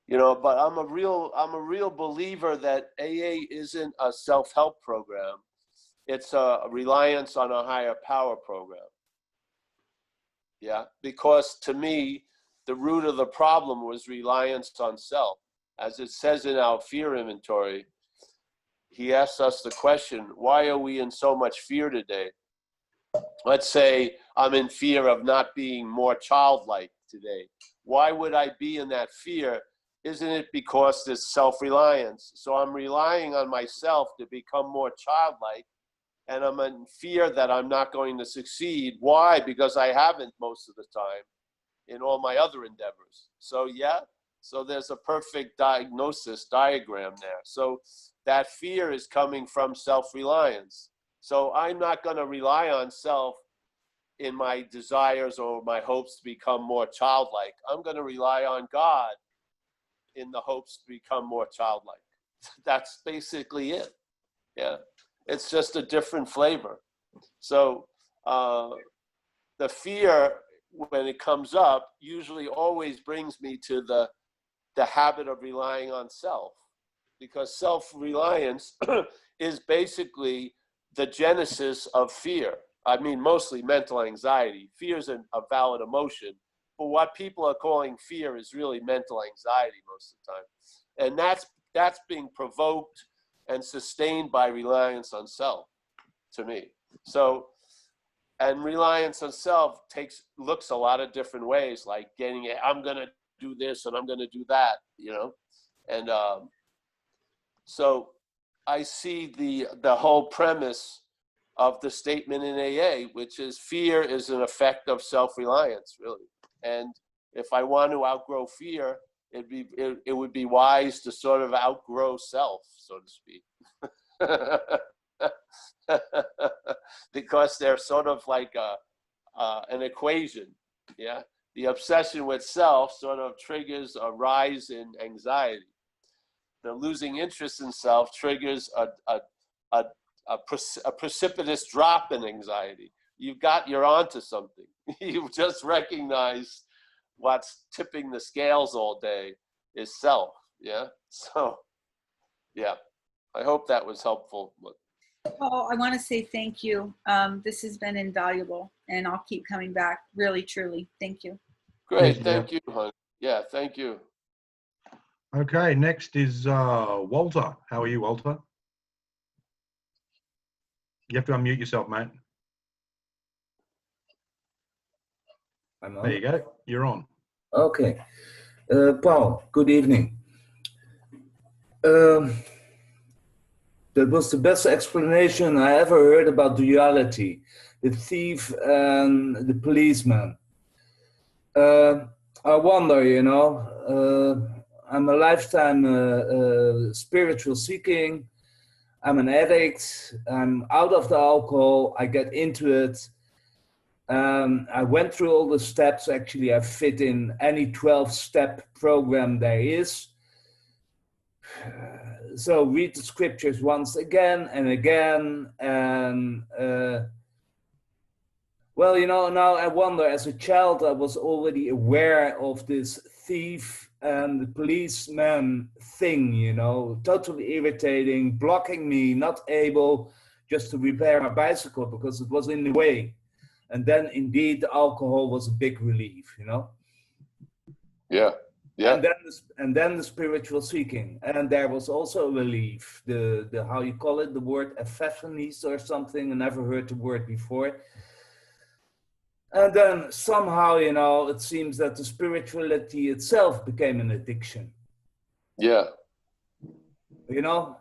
you know, but I'm a real believer that AA isn't a self-help program. It's a reliance on a higher power program. Yeah, because to me, the root of the problem was reliance on self. As it says in our fear inventory, he asks us the question, why are we in so much fear today? Let's say I'm in fear of not being more childlike today. Why would I be in that fear? Isn't it because there's self-reliance? So I'm relying on myself to become more childlike, and I'm in fear that I'm not going to succeed. Why? Because I haven't most of the time in all my other endeavors. So so there's a perfect diagram there. So that fear is coming from self-reliance. So I'm not going to rely on self in my desires or my hopes to become more childlike. I'm going to rely on God in the hopes to become more childlike. That's basically it. Yeah. It's just a different flavor. So the fear, when it comes up, usually always brings me to the habit of relying on self, because self-reliance is basically the genesis of fear. I mean, mostly mental anxiety. Fear is a valid emotion, but what people are calling fear is really mental anxiety most of the time. And that's being provoked and sustained by reliance on self, to me. So, and reliance on self looks a lot of different ways, like I'm going to do this and I'm going to do that, you know? And so I see the whole premise of the statement in AA, which is fear is an effect of self-reliance, really. And if I want to outgrow fear, it would be wise to sort of outgrow self, so to speak. Because they're sort of like an equation, yeah? The obsession with self sort of triggers a rise in anxiety. The losing interest in self triggers a precipitous drop in anxiety. You're onto something. You've just recognized what's tipping the scales all day is self. Yeah. So, yeah. I hope that was helpful. Paul, I want to say thank you. This has been invaluable, and I'll keep coming back. Really, truly. Thank you. Great. Thank you, hon. Yeah. Thank you. Okay. Next is Walter. How are you, Walter? You have to unmute yourself, mate. I'm on. There you go. You're on. Okay. Paul, good evening. That was the best explanation I ever heard about duality, the thief and the policeman. I wonder, you know, I'm a lifetime spiritual seeking. I'm an addict. I'm out of the alcohol. I get into it. I went through all the steps. Actually, I fit in any 12-step program there is. So read the scriptures once again and again. And well, you know, now I wonder, as a child, I was already aware of this thief and the policeman thing, you know, totally irritating, blocking me, not able just to repair my bicycle because it was in the way. And then indeed, the alcohol was a big relief, you know? Yeah. Yeah. And then the spiritual seeking. And there was also a relief, the how you call it, the word epiphanies or something. I never heard the word before. And then somehow, you know, it seems that the spirituality itself became an addiction. Yeah. You know?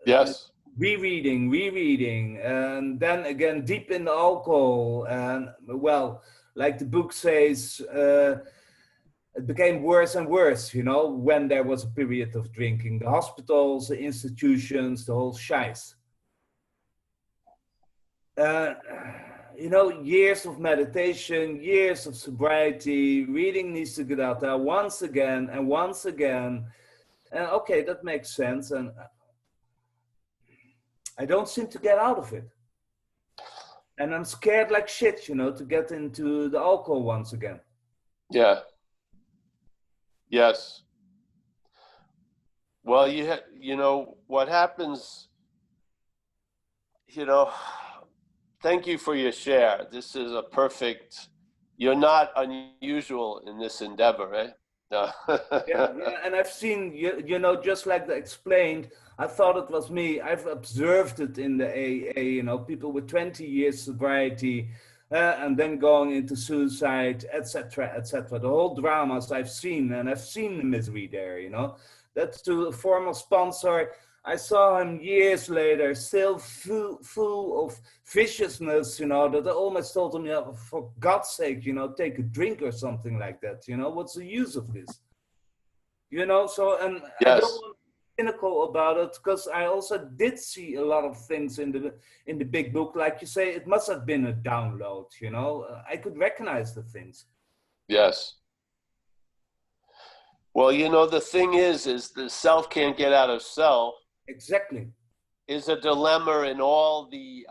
Yes. Rereading, and then again, deep in the alcohol. And well, like the book says, it became worse and worse, you know, when there was a period of drinking. The hospitals, the institutions, the whole shice. You know, years of meditation, years of sobriety, reading needs to get out there once again and once again. And okay, that makes sense. And I don't seem to get out of it. And I'm scared like shit, you know, to get into the alcohol once again. Yeah. Yes. Well, you know, what happens, you know, thank you for your share. This is a perfect, you're not unusual in this endeavor, right? No. Yeah, and I've seen, you know, just like they explained, I thought it was me. I've observed it in the AA, you know, people with 20 years sobriety and then going into suicide, etc., etc. The whole dramas I've seen, and I've seen the misery there, you know. That's to a former sponsor. I saw him years later, still full of viciousness, you know, that I almost told him, yeah, for God's sake, you know, take a drink or something like that, you know, what's the use of this? You know, so, and Yes. I don't want to be cynical about it, because I also did see a lot of things in the big book. Like you say, it must have been a download, you know, I could recognize the things. Yes. Well, you know, the thing is the self can't get out of self. Exactly. Is a dilemma in all the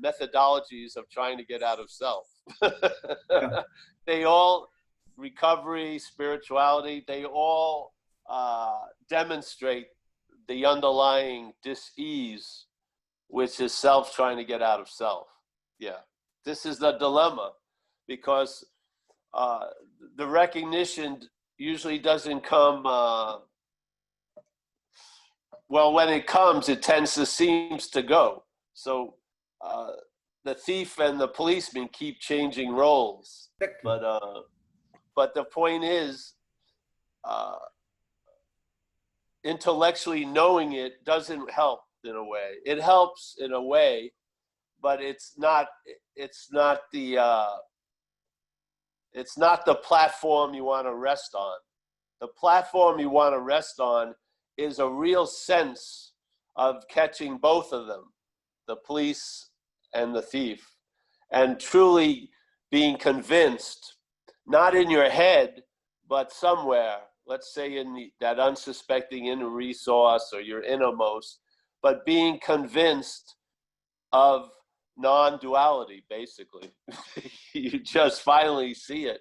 methodologies of trying to get out of self. Yeah. They all, recovery, spirituality, they all demonstrate the underlying dis-ease, which is self trying to get out of self. Yeah, this is the dilemma, because the recognition usually doesn't come, well, when it comes, it seems to go. So the thief and the policeman keep changing roles. But the point is, intellectually knowing it doesn't help in a way. It helps in a way, but it's not the platform you want to rest on. The platform you want to rest on is a real sense of catching both of them, the police and the thief, and truly being convinced, not in your head, but somewhere, let's say in that unsuspecting inner resource or your innermost, but being convinced of non-duality, basically. You just finally see it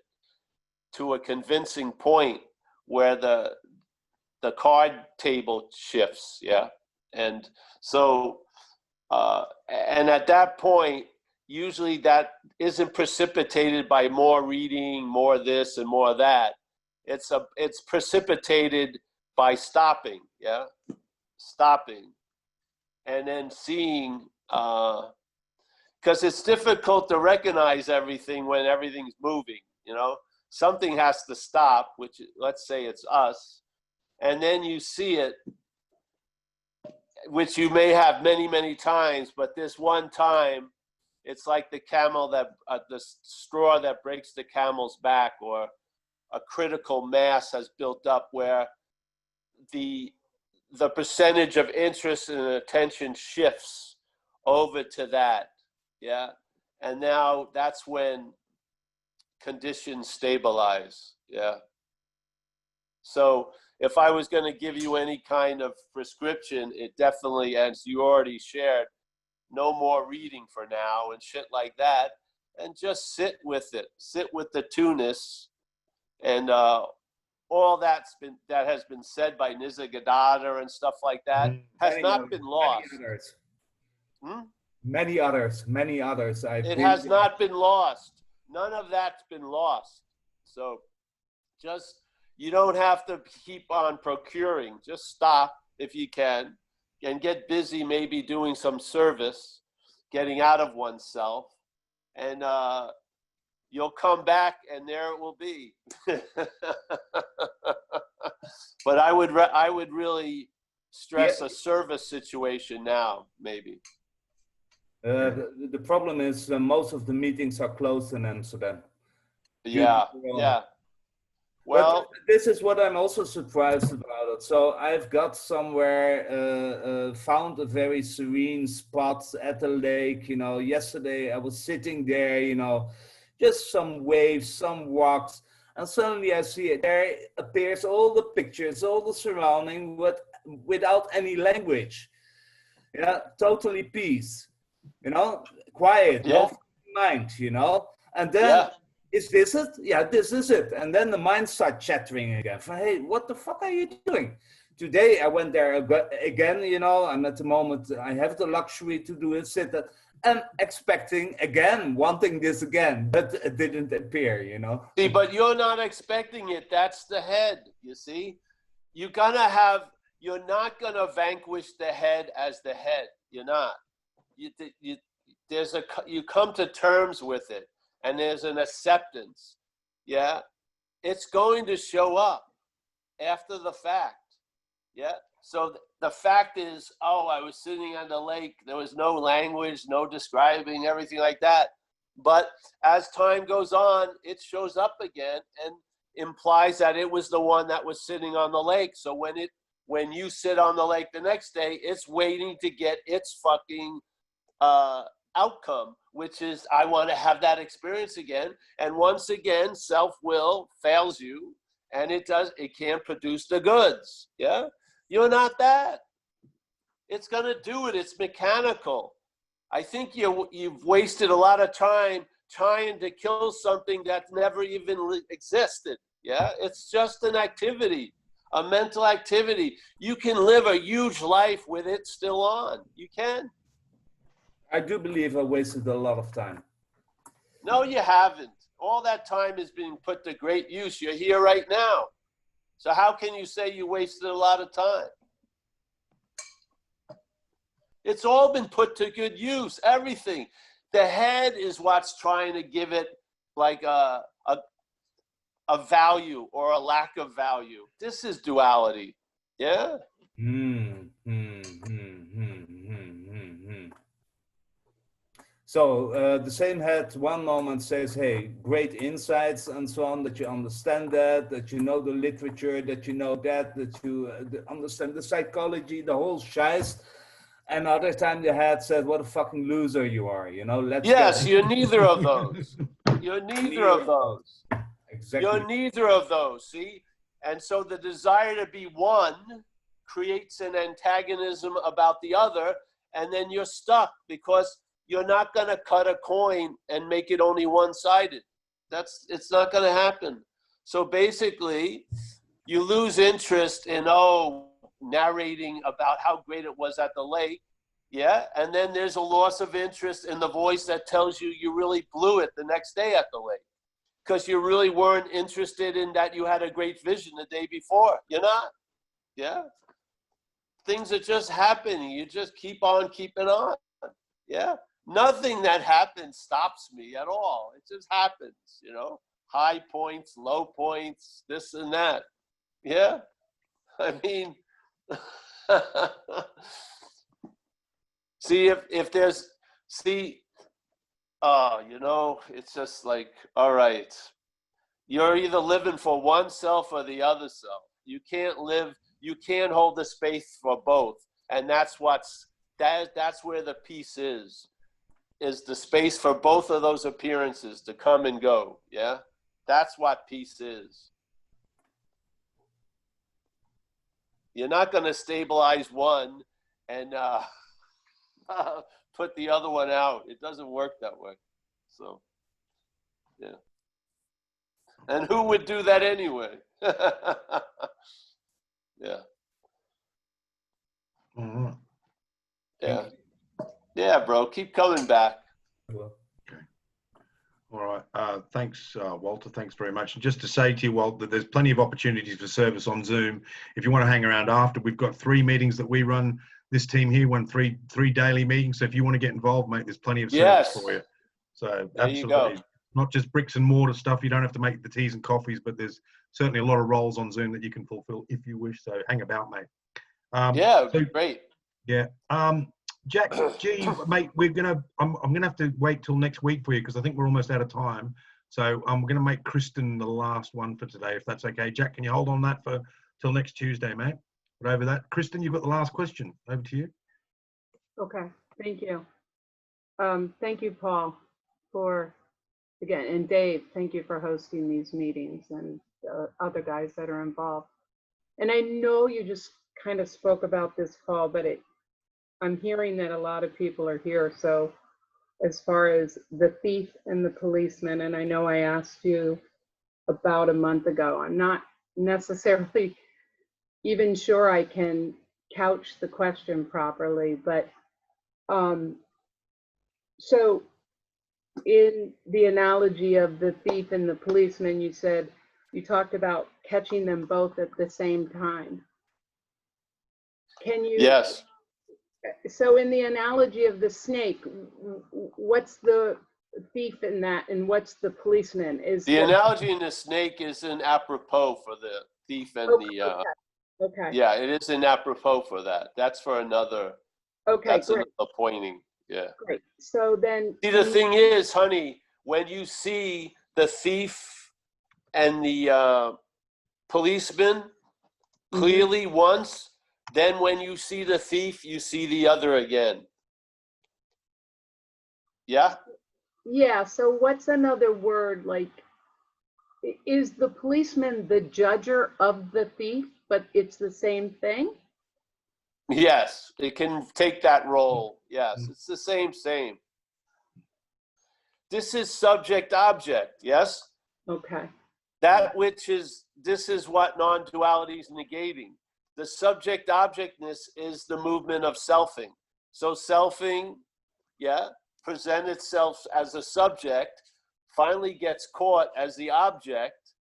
to a convincing point where the card table shifts, yeah? And so, and at that point, usually that isn't precipitated by more reading, more this and more that. It's precipitated by stopping, yeah? Stopping. And then seeing, because it's difficult to recognize everything when everything's moving, you know? Something has to stop, which, let's say it's us, and then you see it, which you may have many, many times, but this one time, it's like the camel that, the straw that breaks the camel's back, or a critical mass has built up where the percentage of interest and attention shifts over to that. Yeah. And now that's when conditions stabilize. Yeah. So if I was going to give you any kind of prescription, it definitely, as you already shared, no more reading for now and shit like that, and just sit with it, sit with the two-ness, and all that has been said by Nisargadatta and stuff like that has not been lost. Many others. It has not been lost. None of that's been lost. So just, you don't have to keep on procuring. Just stop if you can and get busy, maybe doing some service, getting out of oneself, and you'll come back and there it will be. But I would really stress a service situation now, maybe. The problem is most of the meetings are closed in Amsterdam. Yeah, yeah. Well, but this is what I'm also surprised about it. So I've got somewhere, found a very serene spot at the lake. You know, yesterday I was sitting there, you know, just some waves, some rocks, and suddenly I see it. There appears all the pictures, all the surrounding, without any language. Yeah, totally peace. You know, quiet, no mind. You know, and then. Is this it? Yeah, this is it. And then the mind starts chattering again. Hey, what the fuck are you doing? Today I went there again, you know, I'm at the moment, I have the luxury to do it, sit that, and expecting again, wanting this again, but it didn't appear, you know. See, but you're not expecting it. That's the head, you see. You're not gonna vanquish the head as the head. You're not. You come to terms with it. And there's an acceptance, yeah? It's going to show up after the fact, yeah? So the fact is, oh, I was sitting on the lake, there was no language, no describing, everything like that. But as time goes on, it shows up again and implies that it was the one that was sitting on the lake. So when you sit on the lake the next day, it's waiting to get its fucking outcome, which is, I want to have that experience again. And once again, self-will fails you, and it can't produce the goods. Yeah, you're not that. It's gonna do it. It's mechanical. I think you've wasted a lot of time trying to kill something that never even existed. Yeah, it's just an activity, a mental activity. You can live a huge life with it still on. You can. I do believe I wasted a lot of time. No, you haven't. All that time is being put to great use. You're here right now. So how can you say you wasted a lot of time? It's all been put to good use, everything. The head is what's trying to give it like a value or a lack of value. This is duality. Yeah? So the same head one moment says, hey, great insights and so on, that you understand that you know the literature, that you know that you understand the psychology, the whole shice. And other time the head said, what a fucking loser you are, you know? Yes, you're neither of those. You're neither of those. Exactly. You're neither of those, see? And so the desire to be one creates an antagonism about the other, and then you're stuck because you're not going to cut a coin and make it only one-sided. It's not going to happen. So basically, you lose interest in, narrating about how great it was at the lake, yeah? And then there's a loss of interest in the voice that tells you you really blew it the next day at the lake because you really weren't interested in that you had a great vision the day before. You're not, yeah? Things are just happening. You just keep on keeping on, yeah? Nothing that happens stops me at all. It just happens, you know? High points, low points, this and that. Yeah? I mean, see, You know, it's just like, all right, you're either living for one self or the other self. You can't hold the space for both. And that's where the peace is the space for both of those appearances to come and go. Yeah. That's what peace is. You're not going to stabilize one and put the other one out. It doesn't work that way. So, yeah. And who would do that anyway? Yeah. All right. Yeah. Yeah, bro. Keep coming back. Okay. All right. Thanks, Walter. Thanks very much. And just to say to you, Walter, there's plenty of opportunities for service on Zoom. If you want to hang around after, we've got 3 meetings that we run. This team here won three daily meetings. So if you want to get involved, mate, there's plenty of service for you. So there absolutely, you go. Not just bricks and mortar stuff. You don't have to make the teas and coffees, but there's certainly a lot of roles on Zoom that you can fulfill if you wish. So hang about, mate. Yeah, great. Yeah. Jack, gee, mate, I'm gonna have to wait till next week for you because I think we're almost out of time. So I'm gonna make Kristen the last one for today, if that's okay. Jack, can you hold on that for till next Tuesday, mate? But over that, Kristen, you've got the last question. Over to you. Okay, thank you. Thank you, Paul, again, and Dave, thank you for hosting these meetings and other guys that are involved. And I know you just kind of spoke about this, Paul, but I'm hearing that a lot of people are here. So as far as the thief and the policeman, and I know I asked you about a month ago, I'm not necessarily even sure I can couch the question properly, but so in the analogy of the thief and the policeman, you talked about catching them both at the same time. Can you? Yes. So in the analogy of the snake, what's the thief in that and what's the policeman? The analogy in the snake isn't apropos for the thief and okay. Yeah, it isn't apropos for that. That's for another. Okay, that's great. another pointing. Yeah. Great. So then. See, the thing is, honey, when you see the thief and the policeman clearly once, then when you see the thief, you see the other again. Yeah? Yeah, so what's another word, like, is the policeman the judger of the thief, but it's the same thing? Yes, it can take that role. Yes, it's the same. This is subject-object, yes? Okay. This is what non-duality is negating. The subject-objectness is the movement of selfing. So selfing, yeah, present itself as a subject, finally gets caught as the object,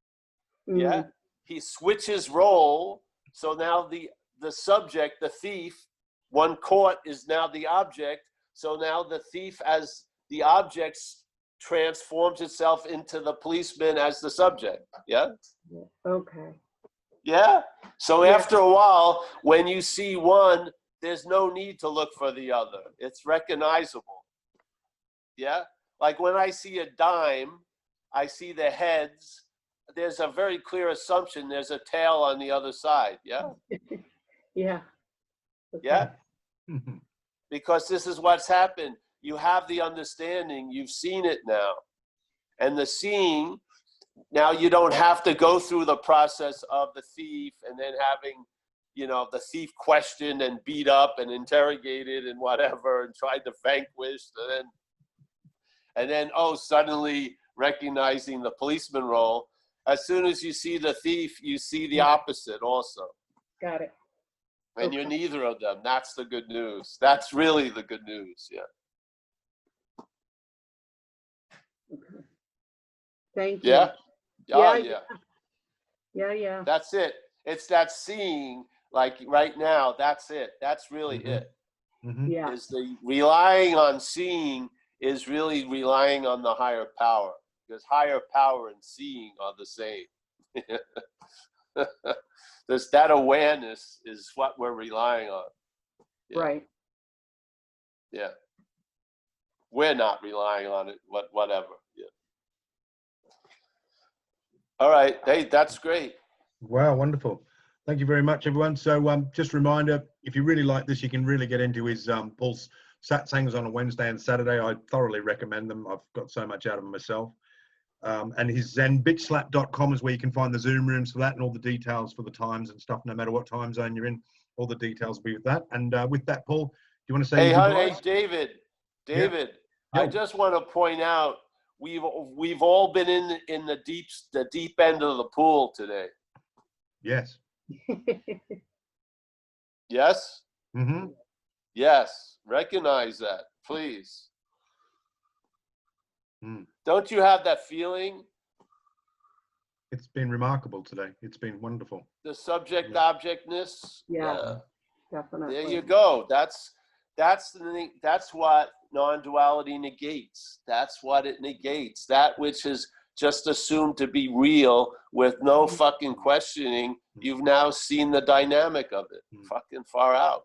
yeah? He switches role, so now the subject, the thief, one caught is now the object, so now the thief as the object transforms itself into the policeman as the subject, yeah? Okay. Yeah? So after a while, when you see one, there's no need to look for the other. It's recognizable. Yeah? Like when I see a dime, I see the heads. There's a very clear assumption there's a tail on the other side. Yeah? Yeah. Okay. Yeah? Because this is what's happened. You have the understanding. You've seen it now. And the seeing, now you don't have to go through the process of the thief and then having, the thief questioned and beat up and interrogated and whatever and tried to vanquish. And then suddenly recognizing the policeman role. As soon as you see the thief, you see the opposite also. Got it. And you're neither of them. That's the good news. That's really the good news. Yeah. Okay. Thank you. Yeah. Oh, yeah. Yeah. That's it. It's that seeing, like right now, that's it. That's really it. Yeah. Is the relying on seeing is really relying on the higher power, because higher power and seeing are the same. That awareness is what we're relying on. Yeah. Right. Yeah. we're not relying on it, whatever. Yeah. All right. Hey, that's great. Wow, wonderful. Thank you very much, everyone. So just a reminder, if you really like this, you can really get into his Paul's satsangs on a Wednesday and Saturday. I thoroughly recommend them. I've got so much out of them myself. And his zenbitslap.com is where you can find the Zoom rooms for that and all the details for the times and stuff, no matter what time zone you're in. All the details will be with that. And with that, Paul, do you want to say Hey, David, Yeah. I just want to point out, we've all been in the deep end of the pool today. Yes. Yes? Mm-hmm. Yes. Recognize that, please. Mm. Don't you have that feeling? It's been remarkable today. It's been wonderful. The subject objectness? Yeah, definitely. There you go. That's the thing. That's what non-duality negates. That's what it negates. That which is just assumed to be real with no fucking questioning. You've now seen the dynamic of it. Fucking far out.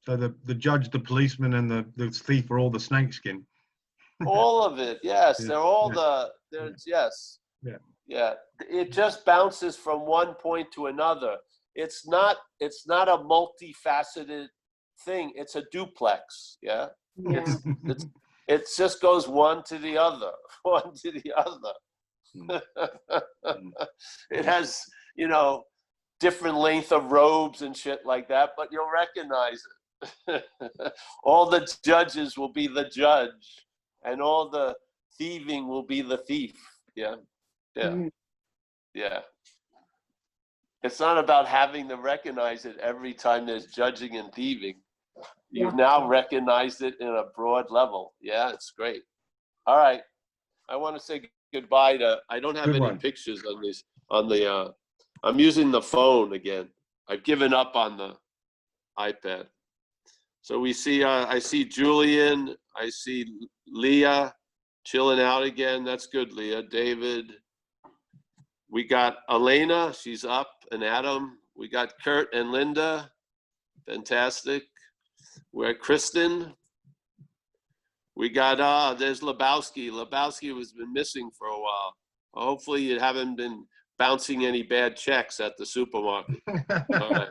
So the judge, the policeman, and the thief are all the snakeskin. All of it, yes. Yeah. They're all Yeah. yes. Yeah. Yeah. It just bounces from one point to another. It's not a multifaceted thing. It's a duplex. Yeah. Yeah. It just goes one to the other, one to the other. It has, different length of robes and shit like that, but you'll recognize it. All the judges will be the judge, and all the thieving will be the thief. Yeah. Yeah. Mhm. Yeah. It's not about having to recognize it every time there's judging and thieving. You've now recognized it in a broad level. Yeah, it's great. All right. I want to say goodbye I don't have any pictures on I'm using the phone again. I've given up on the iPad. So we see, I see Julian, I see Leah chilling out again. That's good, Leah. David. We got Elena, she's up, and Adam. We got Kurt and Linda. Fantastic. We're at Kristen. We got, there's Lebowski. Lebowski has been missing for a while. Hopefully you haven't been bouncing any bad checks at the supermarket. All right.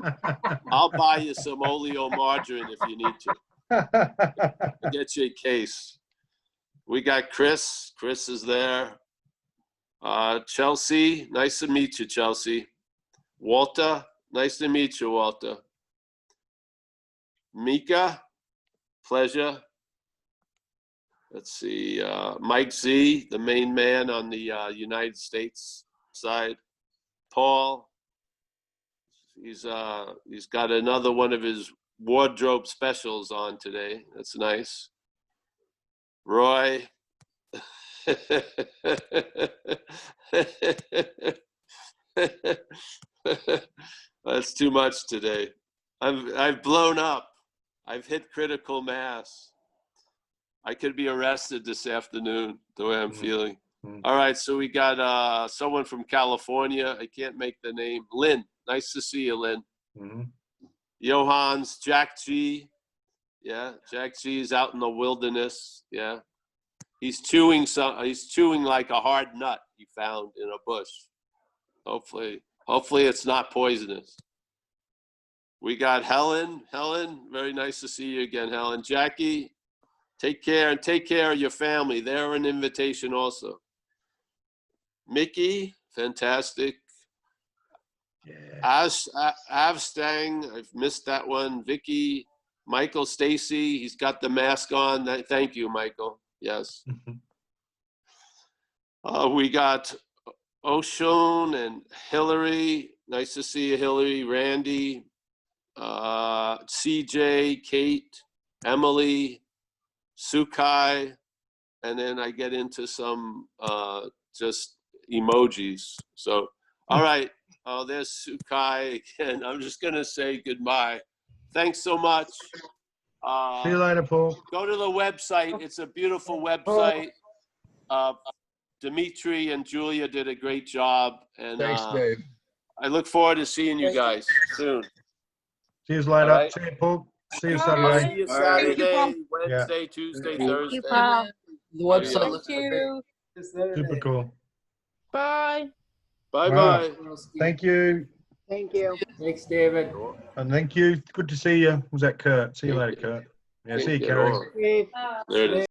I'll buy you some oleomargarine if you need to. I'll get you a case. We got Chris. Chris is there. Chelsea, nice to meet you, Chelsea. Walter, nice to meet you, Walter. Mika, pleasure. Let's see, Mike Z, the main man on the United States side. Paul, he's got another one of his wardrobe specials on today. That's nice. Roy. That's too much today. I've blown up. I've hit critical mass. I could be arrested this afternoon, the way I'm feeling. All right, so we got someone from California. I can't make the name. Lynn, nice to see you, Lynn. Johans, Jack G. Yeah, Jack G is out in the wilderness. Yeah. He's chewing like a hard nut he found in a bush. Hopefully it's not poisonous. We got Helen. Helen, very nice to see you again, Helen. Jackie, take care, and take care of your family. They're an invitation also. Mickey, fantastic. Yeah. Avstang, I've missed that one. Vicky, Michael, Stacy, he's got the mask on. Thank you, Michael. Yes. We got Oshun and Hillary. Nice to see you, Hillary. Randy, CJ, Kate, Emily, Sukai, and then I get into some just emojis. So, all right. Oh, there's Sukai again. I'm just going to say goodbye. Thanks so much. See you later, Paul. Go to the website. It's a beautiful website. Dimitri and Julia did a great job. And thanks, Dave. I look forward to seeing you guys soon. See you later. Right. See you, Paul. See you I'll Saturday. see you All right. Thank you, Paul. Saturday, Wednesday, Tuesday, Thank you. Thursday. The website Thank looks great. you. Super cool. Bye. Bye-bye. Thank you. Thank you. Thanks, David. And thank you. Good to see you. Was that Kurt? See you Can't later, get- Kurt. Yeah, can't see you, get Carrie. on. Dave. There it is.